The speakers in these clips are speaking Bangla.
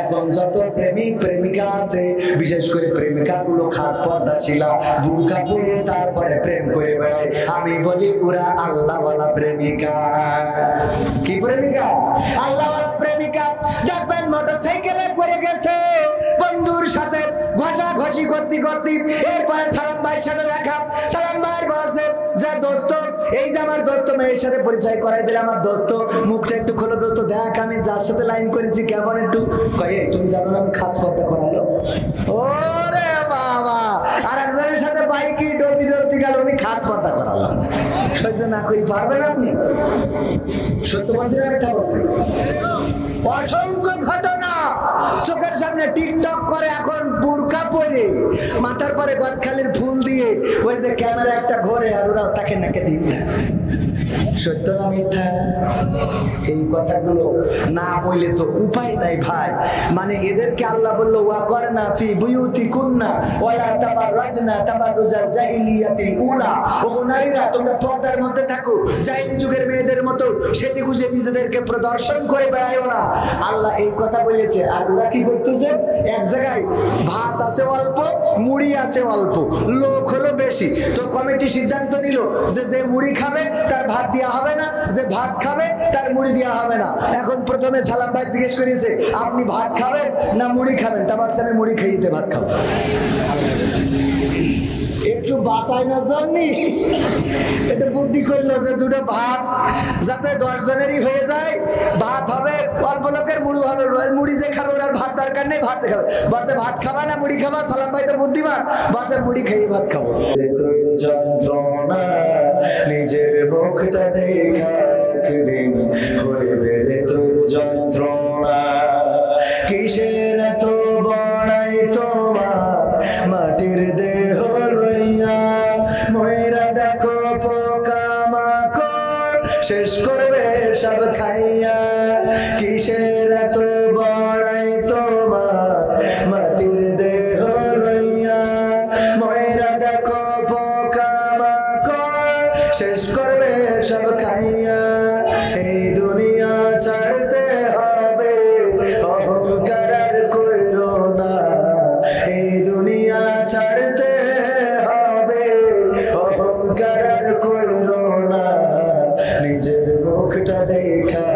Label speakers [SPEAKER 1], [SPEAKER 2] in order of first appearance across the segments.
[SPEAKER 1] এখন যত প্রেমিক প্রেমিকা আছে বিশেষ করে প্রেমিকা গুলো খাস পর্দাশীলা বুরকা পরে তারপরে প্রেম করে বেড়ায় আমি বলি ওরা আল্লাহওয়ালা প্রেমিকা কি প্রেমিকা আল্লাহওয়ালা প্রেমিকা দেখবেন মোটরসাইকেলে করে গেছে বন্ধুর সাথে ঘষাঘষি করতে করতে এরপরে সালাম ভাইয়ের সাথে দেখা সালাম ভাইয়ের বলছে যে দোস্ত এই যে আমার দোস্ত মেয়ের সাথে পরিচয় করাই দিলে আমার দোস্ত মুখটা একটু খোলো দোস্ত দেখ আমি যার সাথে লাইন করেছি কেমন একটু কয়ে তুমি জানো না আমি খাস পর্দা করালো ওরে বাবা আর একজনের সাথে বাইকে ডলতি ডলতি গেল উনি খাস পর্দা করালো সহ্য না করি পারবেন আপনি সত্য বলছি না মিথ্যা বলছি অসংখ্য ঘটনা চোখের সামনে টিকটক করে এখন বুরকা পরে মাথার পরে গদখালির ফুল দিয়ে ওই যে ক্যামেরা একটা ঘোরে আর ওরা তাকে নাকে দিন না সত্য না মিথ্যা এই কথাগুলো না বললে তো উপায় নাই ভাই মানে এদেরকে আল্লাহ বললো ওয়া করনা ফি বুয়ুতিকুন্না ওয়ালা তাবাররাজনা তাবাররুজাল জাহিলিয়াতিল উলা ও নারীরা তোমরা পর্দার মধ্যে থাকো জাহিলি যুগের মেয়েদের মতো সেজেগুজে নিজেদেরকে প্রদর্শন করে বেড়ায়ও না আল্লাহ এই কথা বলেছে আর ওরা কি করতেছে এক জায়গায় ভাত আছে অল্প মুড়ি আছে অল্প লোক হলো বেশি তো কমিটি সিদ্ধান্ত নিল যে যে মুড়ি খাবে তার ভাত দেওয়া হবে না যে ভাত খাবে তার মুড়ি দেওয়া হবে না এখন প্রথমে সালাম ভাই জিজ্ঞেস করেছে আপনি ভাত খাবেন না মুড়ি খাবেন তা বলছে আমি মুড়ি খাইতে ভাত খাবো একটু বাঁচাই না জন্যি একটু বুদ্ধি করলো যে দুটো ভাত যাতে 10 জনেরই হয়ে যায় ভাত হবে অল্প লোকের মুড়ি হবে মুড়ি যে খাবে ওরা ভাত দরকার নেই ভাত খাবে বলছে ভাত খাবা না মুড়ি খাবা সালাম ভাই তো বুদ্ধিমান বলছে মুড়ি খেয়ে ভাত খাবো যন্ত্রণা নিজের মুখটা দেখা একদিন হইবে রে তোর যন্ত্রণা কিসের এত বড়াই তোমার মাটির দেহ লইয়া ময়রা দেখো পোকামাকড় শেষ করবে সব খাইয়া কিসের এত বড়াই তোমার মাটির দেহ লইয়া ময়রা দেখো পোকামাকড় শেষ করবে সব খাইয়া এই দুনিয়া ছাড়তে হবে অহংকার আর কইরো না এই দুনিয়া ছাড়তে হবে অহংকার আর কইরো না নিজের মুখটা দেখা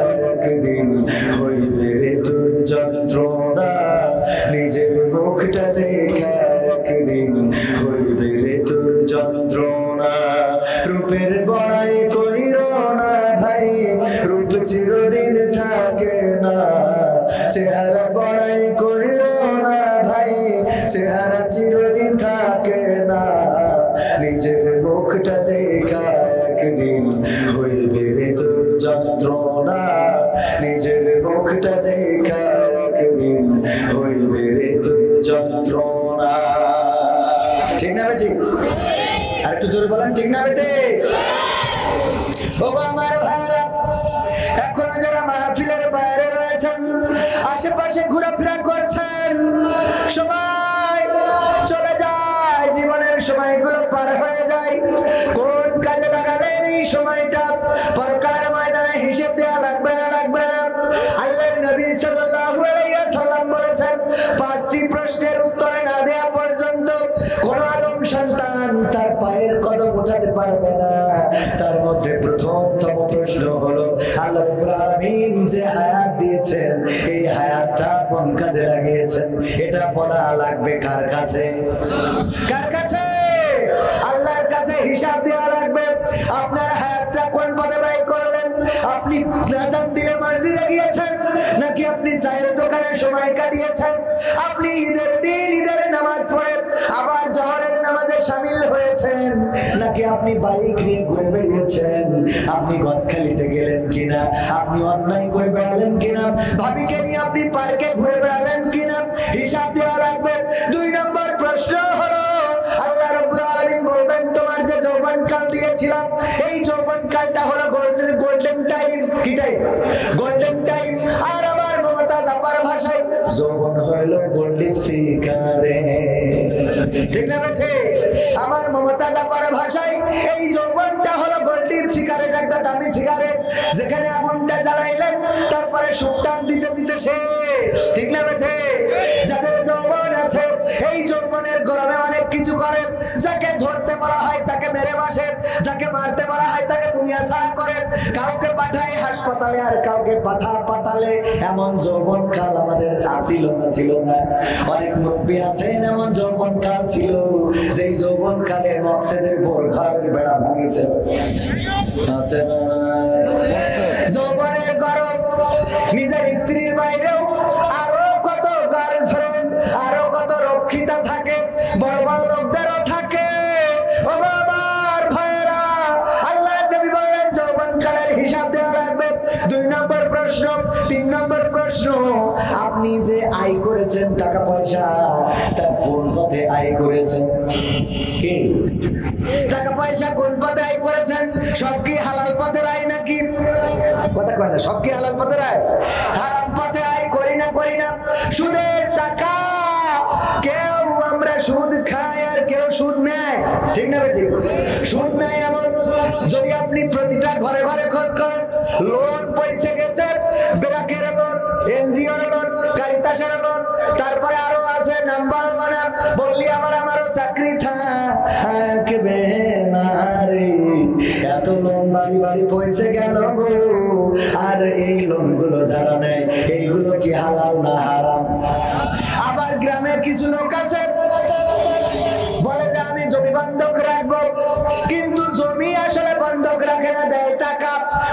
[SPEAKER 1] একদিন হইবে রে তোর যন্ত্রণা নিজের মুখটা দেখা একদিন হইবে রে তোর যন্ত্রণা রূপের বড়াই কইরো না ভাই রূপ চিরদিন থাকে না চেহারা বড়াই কইরো না ভাই চেহারা চিরদিন থাকে না নিজের মুখটা দেখা একদিন হইবে রে তোর যন্ত্রণা নিজের মুখটা দেখা একদিন হইবে রে তোর যন্ত্রণা ঠিক না বেটি আর একটু জোরে বলেন ঠিক না বেটি বাবা আমার ভাইরা এখন যারা মাহফিলের বাইরে রয়েছেন আশেপাশে ঘোরাফেরা করছেন সময় চলে যায় জীবনের সময়গুলো পার হয়ে যায় কোন কাজে লাগালেন এই সময়টা পরকালের ময়দানে হিসেব দেওয়া লাগবে না আল্লাহর নবী সাল্লাল্লাহু আলাইহি ওয়াসাল্লাম বলেছেন 5টি প্রশ্নের উত্তর না দেওয়া পর্যন্ত কোন আদম সন্তান তার পায়ের কদম উঠাতে পারবে না তার মধ্যে প্রথমতম প্রশ্ন হলো আল্লাহ রাব্বুল আলামিন যে হায়াত দিয়েছেন এই হায়াতটা কোন কাজে লাগিয়েছেন এটা বলা লাগবে কার কাছে আল্লাহর কাছে হিসাব দেওয়া লাগবে আপনার হায়াতটা কোন পথে ব্যয় করলেন আপনি আযান দিয়ে মসজিদে গিয়েছেন নাকি আপনি চায়ের দোকানে সময় কাটিয়েছেন আপনি ঈদের দিন ঈদের নামাজ পড়ে আবার জোহরের নামাজে শামিল হয়েছেন নাকি আপনি বাইক নিয়ে ঘুরে বেরিয়েছেন আপনি গদখালিতে গেলেন কিনা আপনি অন্যায় করে বেড়ালেন কিনা ভাবিকে নিয়ে আপনি পার্কে ঘুরে বেড়ালেন কিনা হিসাব দেওয়া লাগবে 2 নম্বর প্রশ্ন হলো আল্লাহ রাব্বুল আলামিন বলবেন তোমার যে যৌবনকাল দিয়েছিলাম এই যৌবনকালটা হলো গোল্ডেন টাইম কি টাইম গোল্ডেন টাইম আর আমার মমতাজ আপার ভাষায় যৌবন হলো গোল্ডেন সিগারেট ঠিক না বেঠে আমার মমতাজ আপার ভাষায় এই যৌবনটা হলো গোল্ডেন সিগারেট একটা দামি সিগারেট যেখানে আগুনটা জ্বালাইলেন তারপরে সুটান দিতে দিতে শেষ ঠিক না বেঠে? যাদের যৌবন আছে এই যৌবনের গরমে অনেক কিছু করে, যাকে ধরতে বলা হয় তাকে মেরে বসে, যাকে মারতে বলা হয় তাকে দুনিয়া ছাড়া করে, কাউকে পাঠায় হাসপাতালে আর কাউকে পাতালে। এমন যৌবন কাল আমাদের আসিল না ছিল না? অনেক মুরব্বী আছেন এমন যৌবন কাল ছিল যেই যৌবন কালে মকসেদের বোর ঘরের বেড়া ভাঙিছে। আছে না? যৌবনের গরম নিজের স্ত্রীর বাইরেও আরো কত গার্লফ্রেন্ড, আরো কত রক্ষিতা থাকে, বড় বড় লোকদেরও থাকে। ও আমার ভাইয়েরা, আল্লাহ নবী বলেন যৌবন কালের হিসাব দেওয়া লাগবে। 2 নম্বর প্রশ্ন, 3 নম্বর প্রশ্ন, আপনি যে আয় করেছেন টাকা পয়সা, তা কোন পথে আয় করেছেন? কি টাকা পয়সা কোন পথে আয় করেছেন? সব কি হালাল পথের আয় নাকি? কথা কয় না, সব কি হালাল পথের আয়? হারাম পথে আয় করি না? সুদের টাকা, কেউ আমরা সুদ খাই আর কেউ সুদ নেয়, ঠিক না বেটি? সুদ নেয় এমন যদি আপনি প্রতিটা ঘরে ঘরে খোঁজ করেন, লোন পয়সা গেছে, ব্র্যাকের লোন, এনজিওর লোন, কারিতাসের লোন, তারপরে আরো আছে নাম্বার মানে বললি আমারও চাকরি থাকবে না রে, এত লোন বাড়ি বাড়ি পয়সা গেল গো। আর এই লোন গুলো যারা নেয় এইগুলো কি হালাল না হারাম? আবার গ্রামে কিছু লোক আছে বলে যে আমি জমি বন্ধক রাখবো, কিন্তু জমি আসলে বন্ধক রাখে না, দেয় টাকা।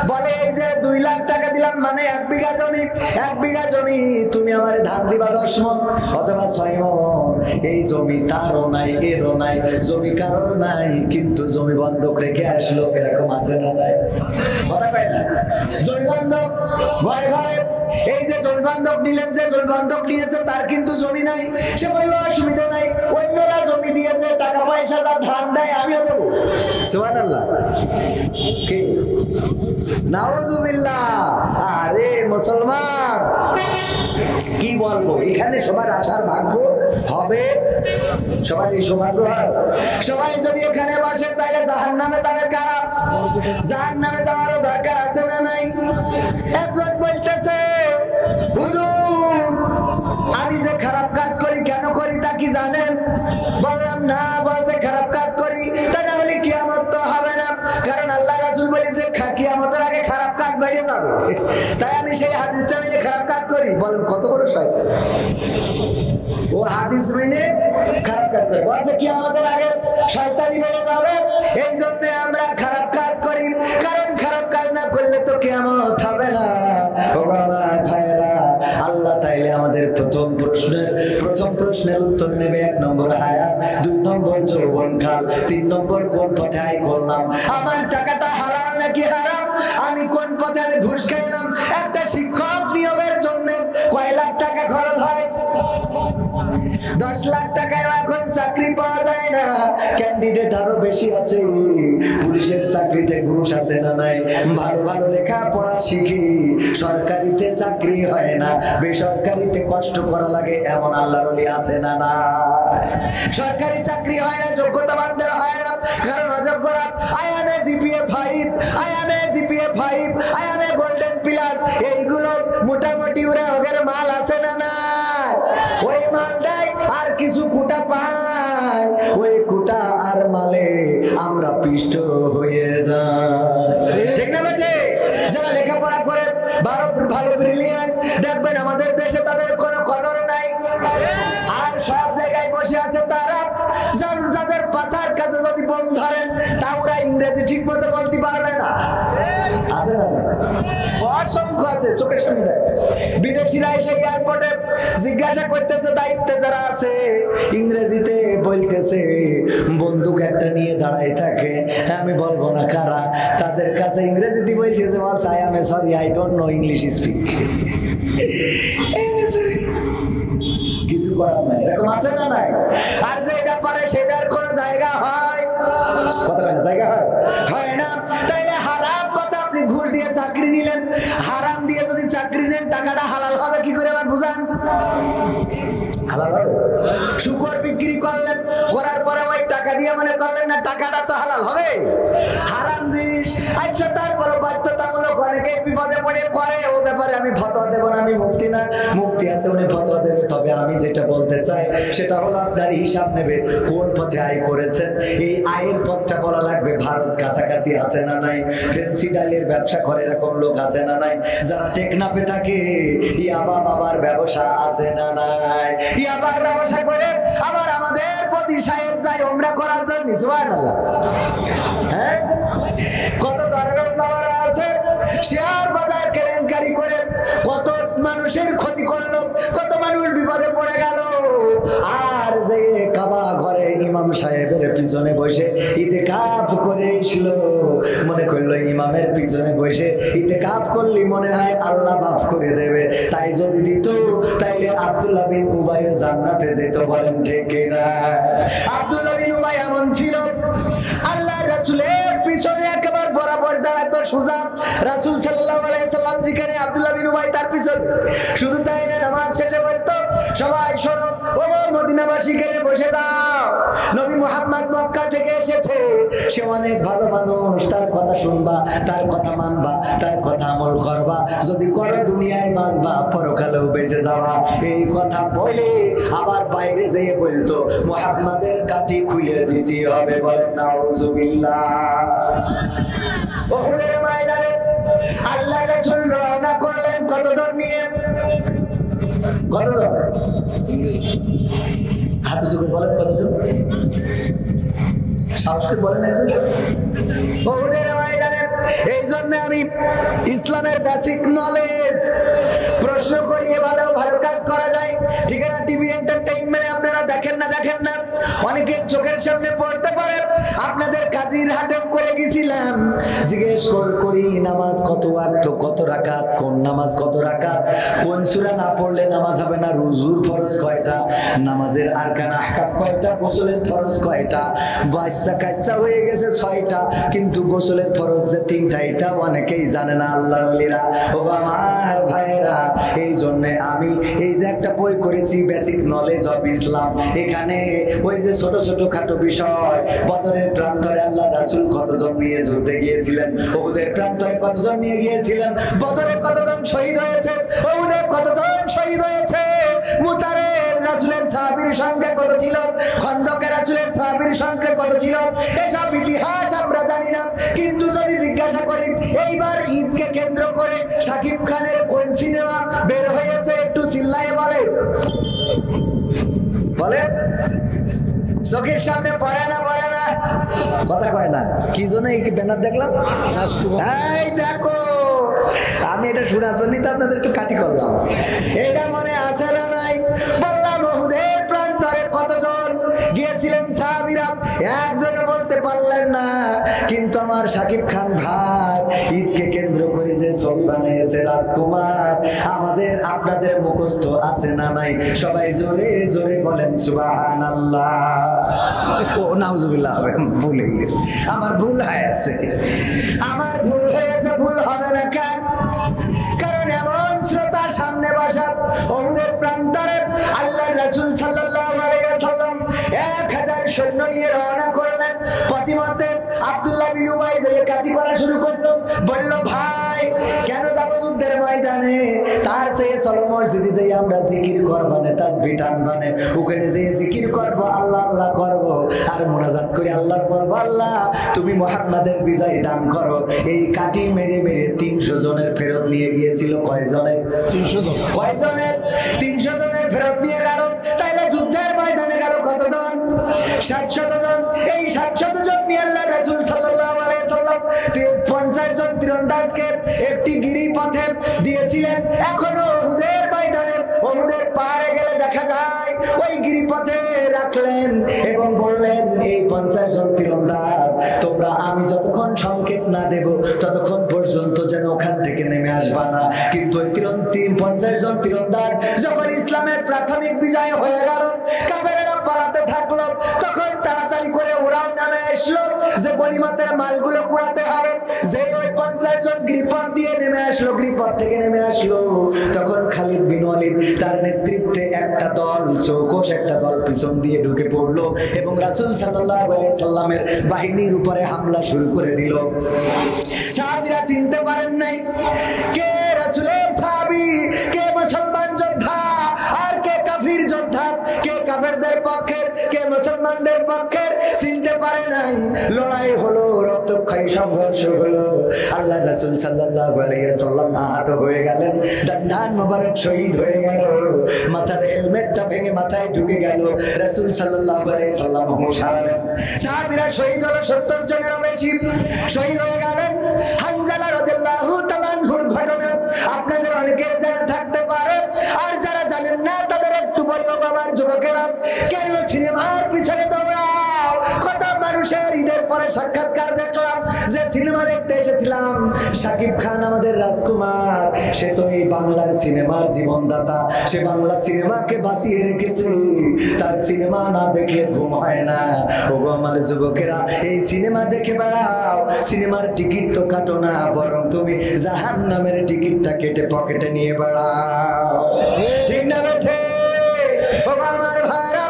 [SPEAKER 1] বলে এই যে 2 লাখ টাকা দিলাম মানে 1 বিঘা জমি, 1 বিঘা জমি তুমি আমারে ধান দিবা 10 মণ অথবা 6 মণ। এই জমি তারও নাই, এরও নাই, জমি কারোর নাই, কিন্তু জমি বন্ধক রেখে আসলো। এরকম আছে না নাই? কথা কয় না? জমি বন্ধক ঘরে ঘরে। এই যে জমি বন্ধক নিলেন, যে জমি বন্ধক নিয়েছে তার কিন্তু জমি নাই, সে বলল অসুবিধা নাই, অন্যরা জমি দিয়েছে, টাকা পয়সা যা ধান দেয় আমিও দেবো। সুবহানাল্লাহ। কি নাউযুবিল্লাহ। আরে মুসলমান, কি বলবো, এখানে সবার আসার ভাগ্য হবে? সবার এই সৌভাগ্য হয়? সবাই যদি এখানে বসে তাহলে জাহান্নামে যাবে কারা? জাহান্নামে যাওয়ারও দরকার আছে না নাই? একজন বলতেছে হুজুর আমি যে খারাপ কাজ করি কেন করি তা কি জানেন? বললাম না। বলছে খারাপ কাজ করি, তা না হলে কিয়ামত তো হবে না, কারণ আল্লাহ রাসূল বলেছে কিয়ামতের আগে খারাপ কাজ বেড়ে যাবে, তাই আমি সেই হাদিসটা মেনে খারাপ কাজ করি। বলেন কত বড় শয়তান! ও হাদিস মেনে খারাপ কাজ করে, বলছে কিয়ামতের আগে শয়তানি বেড়ে যাবে, এই জন্য আমরা খারাপ কাজ করি, কারণ খারাপ কাজ না করলে তো কিয়ামত হবে না। ও বাবা ভাইরা, আল্লাহ তাইলে আমাদের প্রথম প্রশ্নের উত্তর নেবে। 1 নম্বর হায়াত, 2 নম্বর যৌবনকাল, 3 নম্বর কোন পথে আয় করলাম, আমার টাকাটা হালাল নাকি হারাম, আমি কোন পথে আমি ঘুষ খাইলাম। একটা শিক্ষক নিয়োগের জন্য কয় লাখ টাকা খরচ হয়? 10 লাখ টাকায় এখন চাকরি পাওয়া যায় না, ক্যান্ডিডেট আরো বেশি আছে। পুলিশের চাকরিতে ঘুষ আছে না নাই? ভালো ভালো লেখাপড়া শিখি, সরকারিতে চাকরি হয় না, বেসরকারিতে কষ্ট করা লাগে, এমন আল্লাহর ওলি আছে না না? সরকারি চাকরি হয় না, যোগ্যতাবানদের হয় না, কারণ অযোগ্যরা I am a GPA 5, I am a GPA 5, I am a golden plus, এইগুলো মোটামুটি ওরা ওদের মাল আছে না না? ওই মাল দেয় আর কিছু কুটা পায়, ওই কুটা আর মালে আমরা পিষ্ট হয়ে যাই, ঠিক না বেটে? যারা লেখাপড়া করে ভালো ব্রিলিয়ান্ট, দেখবেন আমাদের দেশে তাদের কোনো কদর নাই, আর সব জায়গায় বসে আছে তারা যাদের পাশার কাছে যদি বোম ধরেন তা ওরা ইংরেজি ঠিক মতো বলতে পারবে না। আছে না? অসংখ্য আছে, চোখের সামনে দেখবে। বিদেশিরা এসে এয়ারপোর্টে জিজ্ঞাসা করতেছে, দায়িত্বে যারা আছে, ইংরেজিতে বলতেছে, বন্দুক একটা নিয়ে দাঁড়াই থাকে, আমি বলবো না কারা, তাদের কাছে ইংরেজিতে বলতেছে, বলছে I am sorry I don't know English speak. কিছু করার নাই, এরকম আছে না নাই? আর যে এটা পারে সেটার কোন জায়গা হয়? কথা বলে জায়গা হয়? হয় না। তাইলে হারাম পথে আপনি ঘুষ দিয়ে চাকরি নিলেন, হারাম দিয়ে যদি চাকরি নেন টাকাটা হালাল হবে কি করে আবার বুঝান? হালাল হবে? শুকর বিক্রি করলেন, করার পরে ওই টাকা দিয়ে মনে করলেন না টাকাটা তো হালাল হবে? হারাম জিনিস। আচ্ছা তারপরে বাধ্যতামূলক অনেকে বিপদে পড়ে করে, ও ব্যাপার ব্যাপারে আমি ফতোয়া দেব না, আমি মুফতি না, মুফতি আছে উনি ফতোয়া দেবে। তবে আমি যেটা বলতে চাই সেটা হলো আপনার হিসাব নেবে কোন পথে আয় করেছেন। এই আয়ের পথটা বলা লাগবে। ভারত কাছাকাছি আছে না নাই? ফেন্সি ডালের ব্যবসা করে এরকম লোক আছে না নাই? যারা টেকনাফে থাকে ইয়াবা বাবার ব্যবসা আছে না নাই? ইয়াবার ব্যবসা করে আবার আমাদের প্রতি সাহেব যায় ওমরা করার জন্য। সুবহানাল্লাহ। হ্যাঁ, কত ধরনের বাবারা আছে শেয়ার বাজার কেলেঙ্কারি করে কত মানুষের ক্ষতি করলো, কত মানুষ বিপদে পড়ে গেল। আর যে কাবা ঘরে ইমাম সাহেবের পিছনে বসে ইতিকাফ করে ছিল, মনে করলো ইমামের পিছনে বসে ইতিকাফ করলি মনে হয় আল্লাহ মাফ করে দেবে। তাই যদি দিত তাইলে আব্দুল্লাহ বিন উবাই জান্নাতে যেত। বলেন ঠিক কিনা? আব্দুল্লাহ বিন উবাই এমন ছিল আল্লাহ রাসূলের পিছনে একেবারে বরাবর দাঁড়াতো সোজা। রাসূল সাল্লাল্লাহু আলাইহি সাল্লাম যেখানে আব্দুল্লাহ বিন উবাই তার পিছনে। শুধু তাই না, নামাজ শেষে বলতো সবাই শোনো, ও মদিনাবাসী কেনে বসে যাও, নবী মুহাম্মদ মক্কা থেকে এসেছে, সে অনেক ভালো মানুষ, তার কথা শুনবা, তার কথা মানবা, তার কথা আমল করবা, যদি করো দুনিয়ায় বাঁচবা, পরকালেও বেঁচে যাবা। এই কথা বলে আবার বাইরে যেয়ে বলতো মুহাম্মাদের কাঠি খুলে দিতে হবে। বলেন নাউজুবিল্লাহ। উহুদের ময়দানে আল্লাহ রাসূল রওনা করলেন কতজন নিয়ে? কতজন? হাত উঁচু করে বলেন কতজন? সাহস করে বলেন একজন। উহুদের ময়দানে এই জন্য আমি ইসলামের বেসিক নলেজ প্রশ্ন করি, এভাবেও ভালো কাজ করা যায়। ঠিক আছে, টিভি এন্টারটেইনমেন্টে আপনারা দেখেন না, অনেকের চোখের সামনে পড়তে পারে। আপনাদের কাজীর হাটেও করে গেছিলাম, জিজ্ঞেস করি নামাজ কত ওয়াক্ত, কত রাকাত, কোন নামাজ কত রাকাত, কোন সূরা না পড়লে নামাজ হবে না, রুজুর ফরজ কয়টা, নামাজের আরকান আহকাম কয়টা, গোসলের ফরজ কয়টা, বাচ্চা কাচ্চা হয়ে গেছে 6টা, কিন্তু গোসলের ফরজ যে 3টা এটা অনেকেই জানে না আল্লাহর ওলিরা। ও আমার ভাইরা, এই জন্য আমি এই যে একটা বই করেছি বেসিক নলেজ অফ ইসলাম, এখানে ওই যে ছোট ছোট খাটো বিষয়, বদরের প্রান্তরে আল্লাহ রাসূল কতজন নিয়ে যুদ্ধে গিয়েছিলেন, উহুদের প্রান্তরে কতজন নিয়ে গিয়েছিলেন, বদরে কতজন শহীদ হয়েছে, উহুদে কতজন শহীদ হয়েছে, মুতারে রাসূলের সাহাবীর সংখ্যা কত ছিল, খন্দকে রাসূলের সাহাবীর সংখ্যা কত ছিল, এসব ইতিহাস আমরা জানি না। কিন্তু যদি জিজ্ঞাসা করি এইবার ঈদকে কেন্দ্র করে শাকিব খানের কোন সিনেমা বের হয়েছে, একটু চিল্লায়ে বলে, চোখের সামনে পড়ে না কথা কয় না, কি জন্য এই ব্যানার দেখলাম? এই দেখো, আমি এটা শোনার জন্যই তো আপনাদের একটু কাটি করলাম। এটা মনে আছে না নাই? বললাম উহুদের প্রান্তরে কতজন গিয়েছিলেন সাহাবীরা, একজন বলতে পারলেন না। কিন্তু আমার শাকিব খান ভাই ঈদকে কেন্দ্র করে যে ছবি বানিয়েছে রাজকুমার, আমাদের আপনাদের মুখস্থ আছে না নাই? সবাই জোরে জোরে বলেন সুবহানাল্লাহ। ও নাউজুবিল্লাহ, ভুল হয়ে গেছে, আমার ভুল হয়েছে, ভুল হবে না কেন? কারণ এমন শ্রোতার সামনে বসা উহুদের প্রান্তরে আল্লাহর রাসূল সাল্লাল্লাহু আলাইহি ওয়াসাল্লাম 1000 সৈন্য নিয়ে রওনা করলেন। পথিমধ্যে আব্দুল্লাহ বিন উবাই যে কাটি করা শুরু করলো, বলল ভাই কেন যাব যুদ্ধের ময়দানে, তার চেয়ে চলো মসজিদে যাই আমরা জিকির করবানে, তাসবিহ টানবানে, ওখানে যেয়ে জিকির করব, আল্লাহ আল্লাহ করব, আর মুনাজাত করে আল্লাহর বলব আল্লাহ তুমি মুহাম্মাদের বিজয় দান করো। এই কাটি মেরে মেরে 300 জনের ফেরত নিয়ে গিয়েছিল। কয়জনের? 300 জন। কয়জনের? 300 জনের ফেরত নিয়ে গেল। তাইলে যুদ্ধের ময়দানে গেল কতজন? 700 জন। এই 700 জন নিয়ে আল্লাহ রাসূল সাল্লাল্লাহু আলাইহি ওয়াসাল্লাম 50 জন তীরন্দাজকে একটি গিরিপথে দিয়েছিলেন। এখনো উহুদের ময়দানে, উহুদের পাহাড়ে গেলে দেখা যায় ওই গিরিপথে রাখলেন এবং বললেন এই 50 জন তীরন্দাজ তোমরা আমি যতক্ষণ সংকেত না দেব ততক্ষণ পর্যন্ত যেন ওখান থেকে নেমে আসবা না। কিন্তু ওই 50 জন তীরন্দাজ যখন ইসলামের প্রাথমিক বিজয় হয়ে গেল, কাফেরেরা পালাতে থাকলো, তখন তাড়াতাড়ি করে ওরাও নামে আসলো যে গনিমতের মালগুলো কুড়াতে হবে। যেই ওই 50 জন গিরিপথ দিয়ে নেমে আসলো, গিরিপথ থেকে নেমে আসলো, তখন খালিদ বিন ওয়ালিদ তার নেতৃত্বে একটা দল, চৌকস একটা দল পিছন দিয়ে ঢুকে পড়লো এবং রাসূল সাল্লাল্লাহু আলাইহি সাল্লামের বাহিনীর উপরে হামলা শুরু করে দিল। সাহাবীরা চিনতে পারেন নাই কে রাসূলের সাহাবী, কাফেরদের পক্ষের, কে মুসলমানদের পক্ষের চিনতে পারে নাই। লড়াই হলো, রক্তক্ষয়ী সংঘর্ষ হলো। আল্লাহ রাসূল সাল্লাল্লাহু আলাইহি ওয়াসাল্লাম আহত হয়ে গেলেন, ডান মোবারক শহীদ হয়ে গেল, মাথার হেলমেটটা ভেঙে মাথায় ঢুকে গেল। রাসূল সাল্লাল্লাহু আলাইহি ওয়াসাল্লাম হুঁশ হারালেন। সাহাবীরা শহীদ হলো 70 জনেরও বেশি শহীদ হয়ে গেলেন। হানজালা রাদিয়াল্লাহু তাআলা আনহুর ঘটনা আপনাদের অনেকের জানা থাকতে পারে, আর যারা জানেন না তাদের একটু বলি, ও বাবার যুবকেরা, কেন সিনেমার পিছনে দৌড়াও? কত মানুষের ঈদের পরে সাক্ষাৎকার দেখলাম, যে সিনেমা দেখতে এসেছিলাম, শাকিব খান আমাদের রাজকুমার, সে তো এই বাংলার সিনেমার জীবনদাতা, সে বাংলা সিনেমাকে বাঁচিয়ে রেখেছে, তার সিনেমা না দেখলে ঘুম হয় না। ওগো আমার যুবকেরা, এই সিনেমা দেখে বেড়াও, সিনেমার টিকিট তো কাটো না, বরং তুমি জাহান্নামের টিকিটটা কেটে পকেটে নিয়ে বেড়াও। ঠিক না বেঠে? ওগো আমার ভাইরা,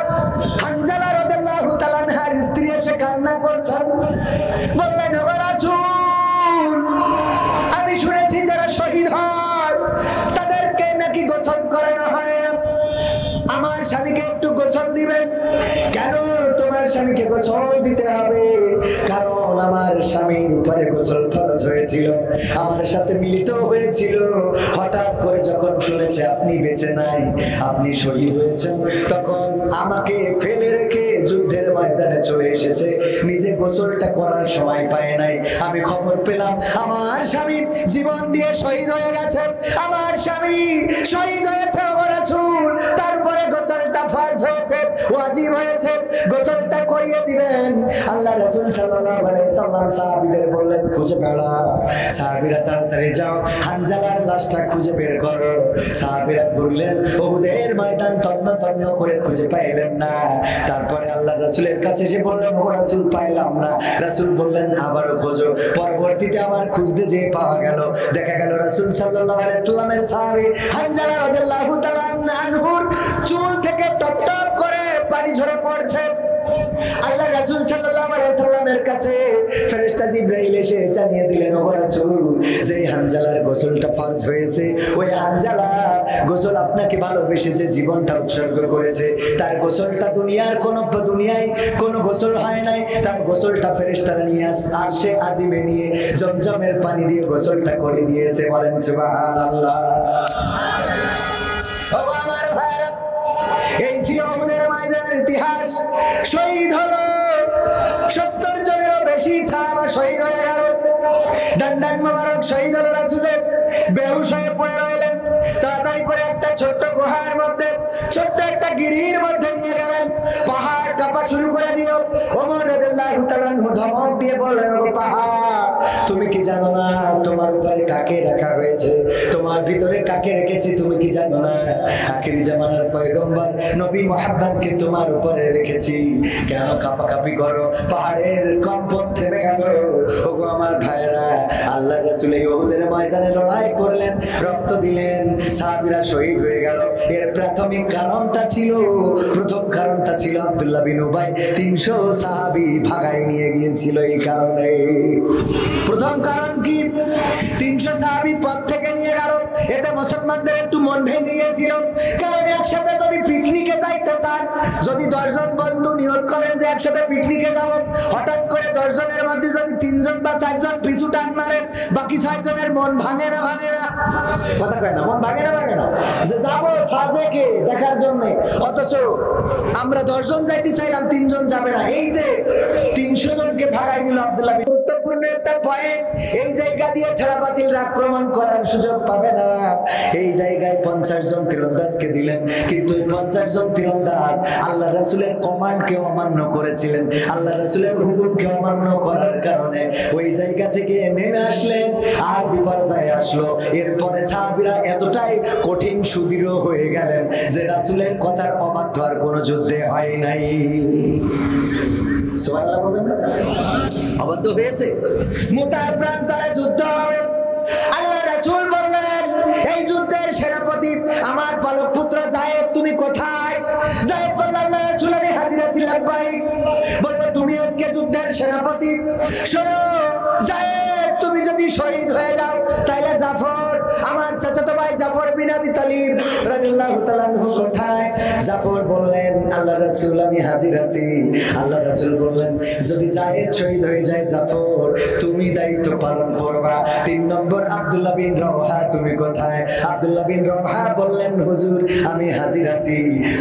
[SPEAKER 1] হানজালা রাদিয়াল্লাহু তাআলা আনহার স্ত্রী এসে কান্না করছেন, বললেন, ও রাসূল, আমি শুনেছি যারা শহীদ হয় তাদেরকে নাকি গোসল করানো হয় না, আমার স্বামীকে একটু গোসল দিবেন। কেন তোমার স্বামীকে গোসল দিতে হবে? কারণ আমার স্বামীর উপরে গোসল ফরজ হয়েছিল, আমার সাথে মিলিত হয়েছিল। হঠাৎ করে যখন শুনেছে আপনি বেঁচে নাই, আপনি শহীদ হয়েছেন, তখন আমাকে ফেলে রেখে যুদ্ধের ময়দানে চলে এসেছে, নিজে গোসলটা করার সময় পায় নাই। আমি খবর পেলাম আমার স্বামী জীবন দিয়ে শহীদ হয়ে গেছে, আমার স্বামী শহীদ হয়েছে, ও রাসূল, তার উপরে গোসলটা ফরজ হয়েছে, ওয়াজিব হয়েছে, গোসলটা করিয়ে দিবেন। আল্লাহ রাসূল সাল্লাল্লাহু আলাইহি ওয়াসাল্লাম সাহাবীদের বললেন, খুঁজে বেড়াও। সাহাবীরা তাড়াতাড়ি যাও, হানজালার লাশটা খুঁজে বের করো। সাহাবীরা বললেন, উহুদের ময়দান তন্ন তন্ন করে খুঁজে পাইলেন না। তারপরে আল্লাহ রাসূলের কাছে এসে বললেন, ও রাসূল, পাইলাম না। রাসূল বললেন, আবারও খোঁজো। পরবর্তীতে আবার খুঁজতে যেয়ে পাওয়া গেল, দেখা গেল রাসূল সাল্লাল্লাহু আলাইহি ওয়াসাল্লামের সাহাবী হানজালা রাদিয়াল্লাহু তাআলা আনহুর চুল থেকে টপ টপ করে পানি ঝরে পড়ছে। আল্লাহ রাসূল সাল্লাল্লাহু আলাইহি ওয়াসাল্লামের কাছে ফেরেশতা জিবরাইল এসে জানিয়ে দিলেন, ও রাসূল, যে হানজালার গোসলটা ফরজ হয়েছে, ওই হানজালা গোসল আপনাকে ভালোবেসে যে জীবনটা উৎসর্গ করেছে, তার গোসলটা দুনিয়ায় কোনো গোসল হয় নাই, তার গোসলটা ফেরেশতারা নিয়ে আরশে আজিমে নিয়ে জমজমের পানি দিয়ে গোসলটা করে দিয়েছে। বলেন সুবহানাল্লাহ। ও আমার ভাইরা, এই ছিল উহুদের ময়দানের ইতিহাস। শহীদ হলো 70 জনেরও বেশি সাহাবা শহীদ হয়ে গেল। দান্দান মোবারক শহীদ হলো রাসূলের, বেহুশ হয়ে পড়ে রইলেন। তাড়াতাড়ি করে একটা ছোট্ট গুহার মধ্যে, ছোট্ট একটা গিরির মধ্যে নিয়ে গেলেন। পাহাড় কাঁপা শুরু করে দিল। ওমর রাদিয়াল্লাহু তাআলা আনহু ধমক দিয়ে বললেন, ও পাহাড়, তুমি কি জানো না তোমার উপরে কাকে রাখা হয়েছে? তোমার ভিতরে কাকে রেখেছি তুমি কি জানো না? আখিরি জামানার পয়গম্বর নবী মুহাম্মদকে তোমার উপরে রেখেছি। কেন কাঁপাকাঁপি করো? পাহাড়ের কম্পন থেমে গেল। ওগো আমার ভাইরা, আল্লাহ রাসূল এই উহুদের ময়দানে লড়াই করলেন, রক্ত দিলেন, সাহাবীরা শহীদ হয়ে গেল। এর প্রাথমিক কারণটা ছিল, প্রথম কারণটা ছিল আব্দুল্লাহ বিন উবাই 300 সাহাবী ভাগায় নিয়ে গিয়েছিল। এই কারণে প্রথম কারণ কি? 300 সাহাবী পথ থেকে নিয়ে গেল, এতে মুসলমানদের একটু মন ভেঙে গিয়েছিল। কারণ একসাথে যদি পিকনিকে যাইতে চান, যদি 10 জন বন্ধু নিয়ত করেন যে একসাথে পিকনিকে যাব, হঠাৎ করে 10 জনের মধ্যে যদি 3 জন বা 4 জন পিছু টান মারে, বাকি 6 জনের মন ভাঙে না? কথা কয় না, মন ভাঙে না যে যাবো সাজেকে দেখার জন্য, অথচ আমরা 10 জন যাইতে চাইলাম, 3 জন যাবে না। এই যে 300 জনকে ভাগাই নিল আব্দুল্লাহ। গুরুত্বপূর্ণ একটা পয়েন্ট, এই জায়গা দিয়ে ছাড়া বাতিলরা আক্রমণ করার সুযোগ পাবে না। এই জায়গায় 50 জন তীরন্দাজকে দিলেন, কিন্তু এই 50 জন তীরন্দাজ আল্লাহ রাসূলের কমান্ডকে অমান্য করেছিলেন। আল্লাহ রাসূলের হুকুমকে অমান্য করার কারণে ওই জায়গা থেকে নেমে আসলেন, আর বিপর্যয় আসলো। এরপরে সাহাবীরা এতটাই কঠিন সুদৃঢ় হয়ে গেলেন যে রাসূলের কথার অবাধ্য আর কোনো যুদ্ধে হয় নাই। সুবহানাল্লাহ বলবেন না? অবাধ্য হয়েছে, মুতার প্রান্তরে যুদ্ধ হবে। আল্লাহ রাসূল বললেন, এই যুদ্ধের সেনাপতি আমার পালক পুত্র যায়েদ, তুমি কোথায়? যায়েদ বলল, আল্লাহ রাসূল, আমি হাজির আছি। লাব্বাইক। বলল, তুমি আজকে যুদ্ধের সেনাপতি? শোনো যায়েদ, তুমি যদি শহীদ হয়ে যাও, তাহলে জাফর, আমার চাচাতো ভাই জাফর বিন আবি তালিব রাদিয়াল্লাহু তাআলা আনহু কোথায়? জাফর বললেন আল্লাহ রাসূল আমি হাজির আছি। আল্লাহ রাসূল বললেন যদি যায়েদ শহীদ হয়ে যায় জাফর তুমি দায়িত্ব পালন করবা। 3 নম্বর আব্দুল্লাহ বিন রওহা তুমি কোথায়? আব্দুল্লাহ বিন রওহা বললেন হুজুর আমি হাজির আছি।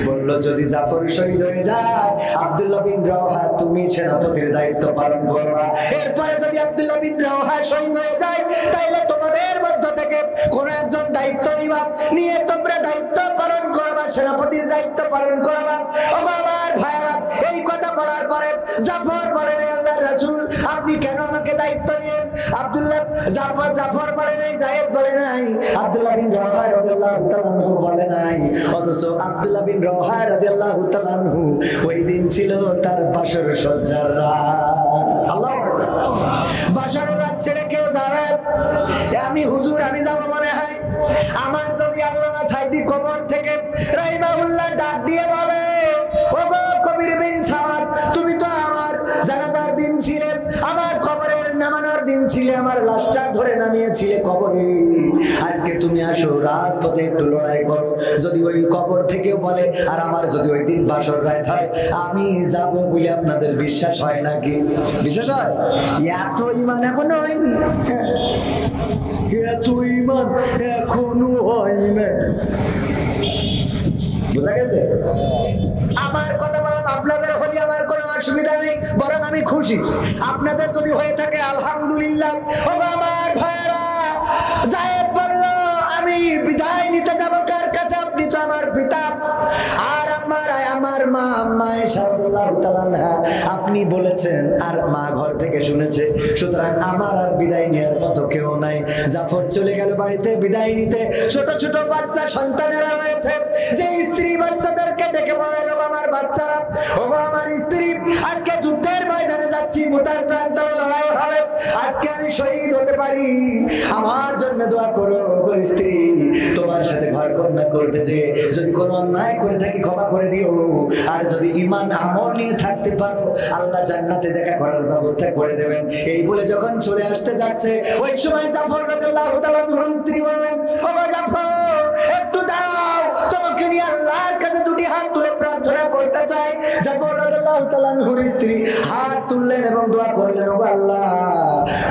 [SPEAKER 1] বলল যদি জাফর শহীদ হয়ে যায় আব্দুল্লাহ বিন রওহা তুমি সেনাপতির দায়িত্ব পালন করবা। এরপরে যদি আব্দুল্লাহ বিন রওহা শহীদ হয়ে যায় তাইলে তোমাদের মধ্য থেকে কোন একজন দায়িত্ব নিবা, নিয়ে তোমরা দায়িত্ব পালন করবা, সেনাপতির দায়িত্ব পালন করবা। ও আমার ভাইরা এই কথা বলার পরে জাফর বলেন আল্লাহর রাসূল আপনি কেন আমাকে দায়িত্ব দিলেন? আব্দুল্লাহ জাফর বলে নাই, যায়েদ বলে নাই, আব্দুল্লাহ বিন রওহা রাদিয়াল্লাহু তাআলা আনহু বলে নাই। অথচ আব্দুল্লাহ বিন রওহা রাদিয়াল্লাহু তাআলা আনহু ওই দিন ছিল তার বাসর সজ্জার রাত। আল্লাহু আকবার। বাসরের রাত ছেড়ে কেউ যাবে? আমি হুজুর আমি যাব মনে হয়। আমার যদি আল্লামা সাইদি কবর থেকে রাহিমাহুল্লাহ ডাক দিয়ে বলে ওগো কবির বিন সামাদ তুমি তো আমার জানাজার দিন ছিলে, আমার কবরের নামানোর দিন ছিলে, আমার লাশটা ধরে নামিয়েছিলে কবরে, আজকে তুমি আসো রাজপথে একটু লড়াই করো। যদি ওই কবর থেকেও বলে আর আমার যদি ওই দিন বাসর রাত হয় আমি যাব বলে আপনাদের বিশ্বাস হয় নাকি? বিশ্বাস হয়? এত ঈমান এখনো হয়নি, এত ঈমান এখনো হয় না। বুঝা গেছে? আমার কথা বললাম আপনাদের হলে আমার কোনো অসুবিধা নেই, বরং আমি খুশি। আপনাদের যদি হয়ে থাকে আলহামদুলিল্লাহ। ও আমার ভাইরা যায়েদ বলল আমি বিদায় নিতে যাব কার কাছে? আপনি তো আমার পিতা আর আমার মা আম্মা আয়েশা রাদিয়াল্লাহু তাআলা আনহা আপনি বলেছেন আর মা ঘর থেকে শুনেছে, সুতরাং আমার আর বিদায় নেওয়ার মতো কেউ নাই। জাফর চলে গেল বাড়িতে বিদায় নিতে। ছোট ছোট বাচ্চা সন্তানেরা রয়েছে, যে স্ত্রী বাচ্চাদেরকে ডেকে বলল আমার বাচ্চারা ও আমার স্ত্রী আজকে যুদ্ধের ময়দানে যাচ্ছি, মুতার প্রান্তরে লড়াই হবে, আজকে আমি শহীদ হতে পারি, আমার জন্য দোয়া করো গো স্ত্রী। তোমার সাথে ঘর কন্যা করতে যে যদি কোনো অন্যায় করে থাকি ক্ষমা করে দিও, আর যদি ঈমান আমল নিয়ে থাকতে পারো আল্লাহ জান্নাতে দেখা করার ব্যবস্থা করে দেবেন। এই বলে যখন চলে আসতে যাচ্ছে ওই সময় জাফর রাদিয়াল্লাহু তাআলা আনহুর স্ত্রী বললেন ও জাফর একটু দাও, তোমাকে নিয়ে আল্লাহর কাছে দুটি হাত তুলে প্রার্থনা করতে চাই। জাফর রাদিয়াল্লাহু তাআলা আনহুর স্ত্রী হাত তুললেন এবং দোয়া করলেন ও আল্লাহ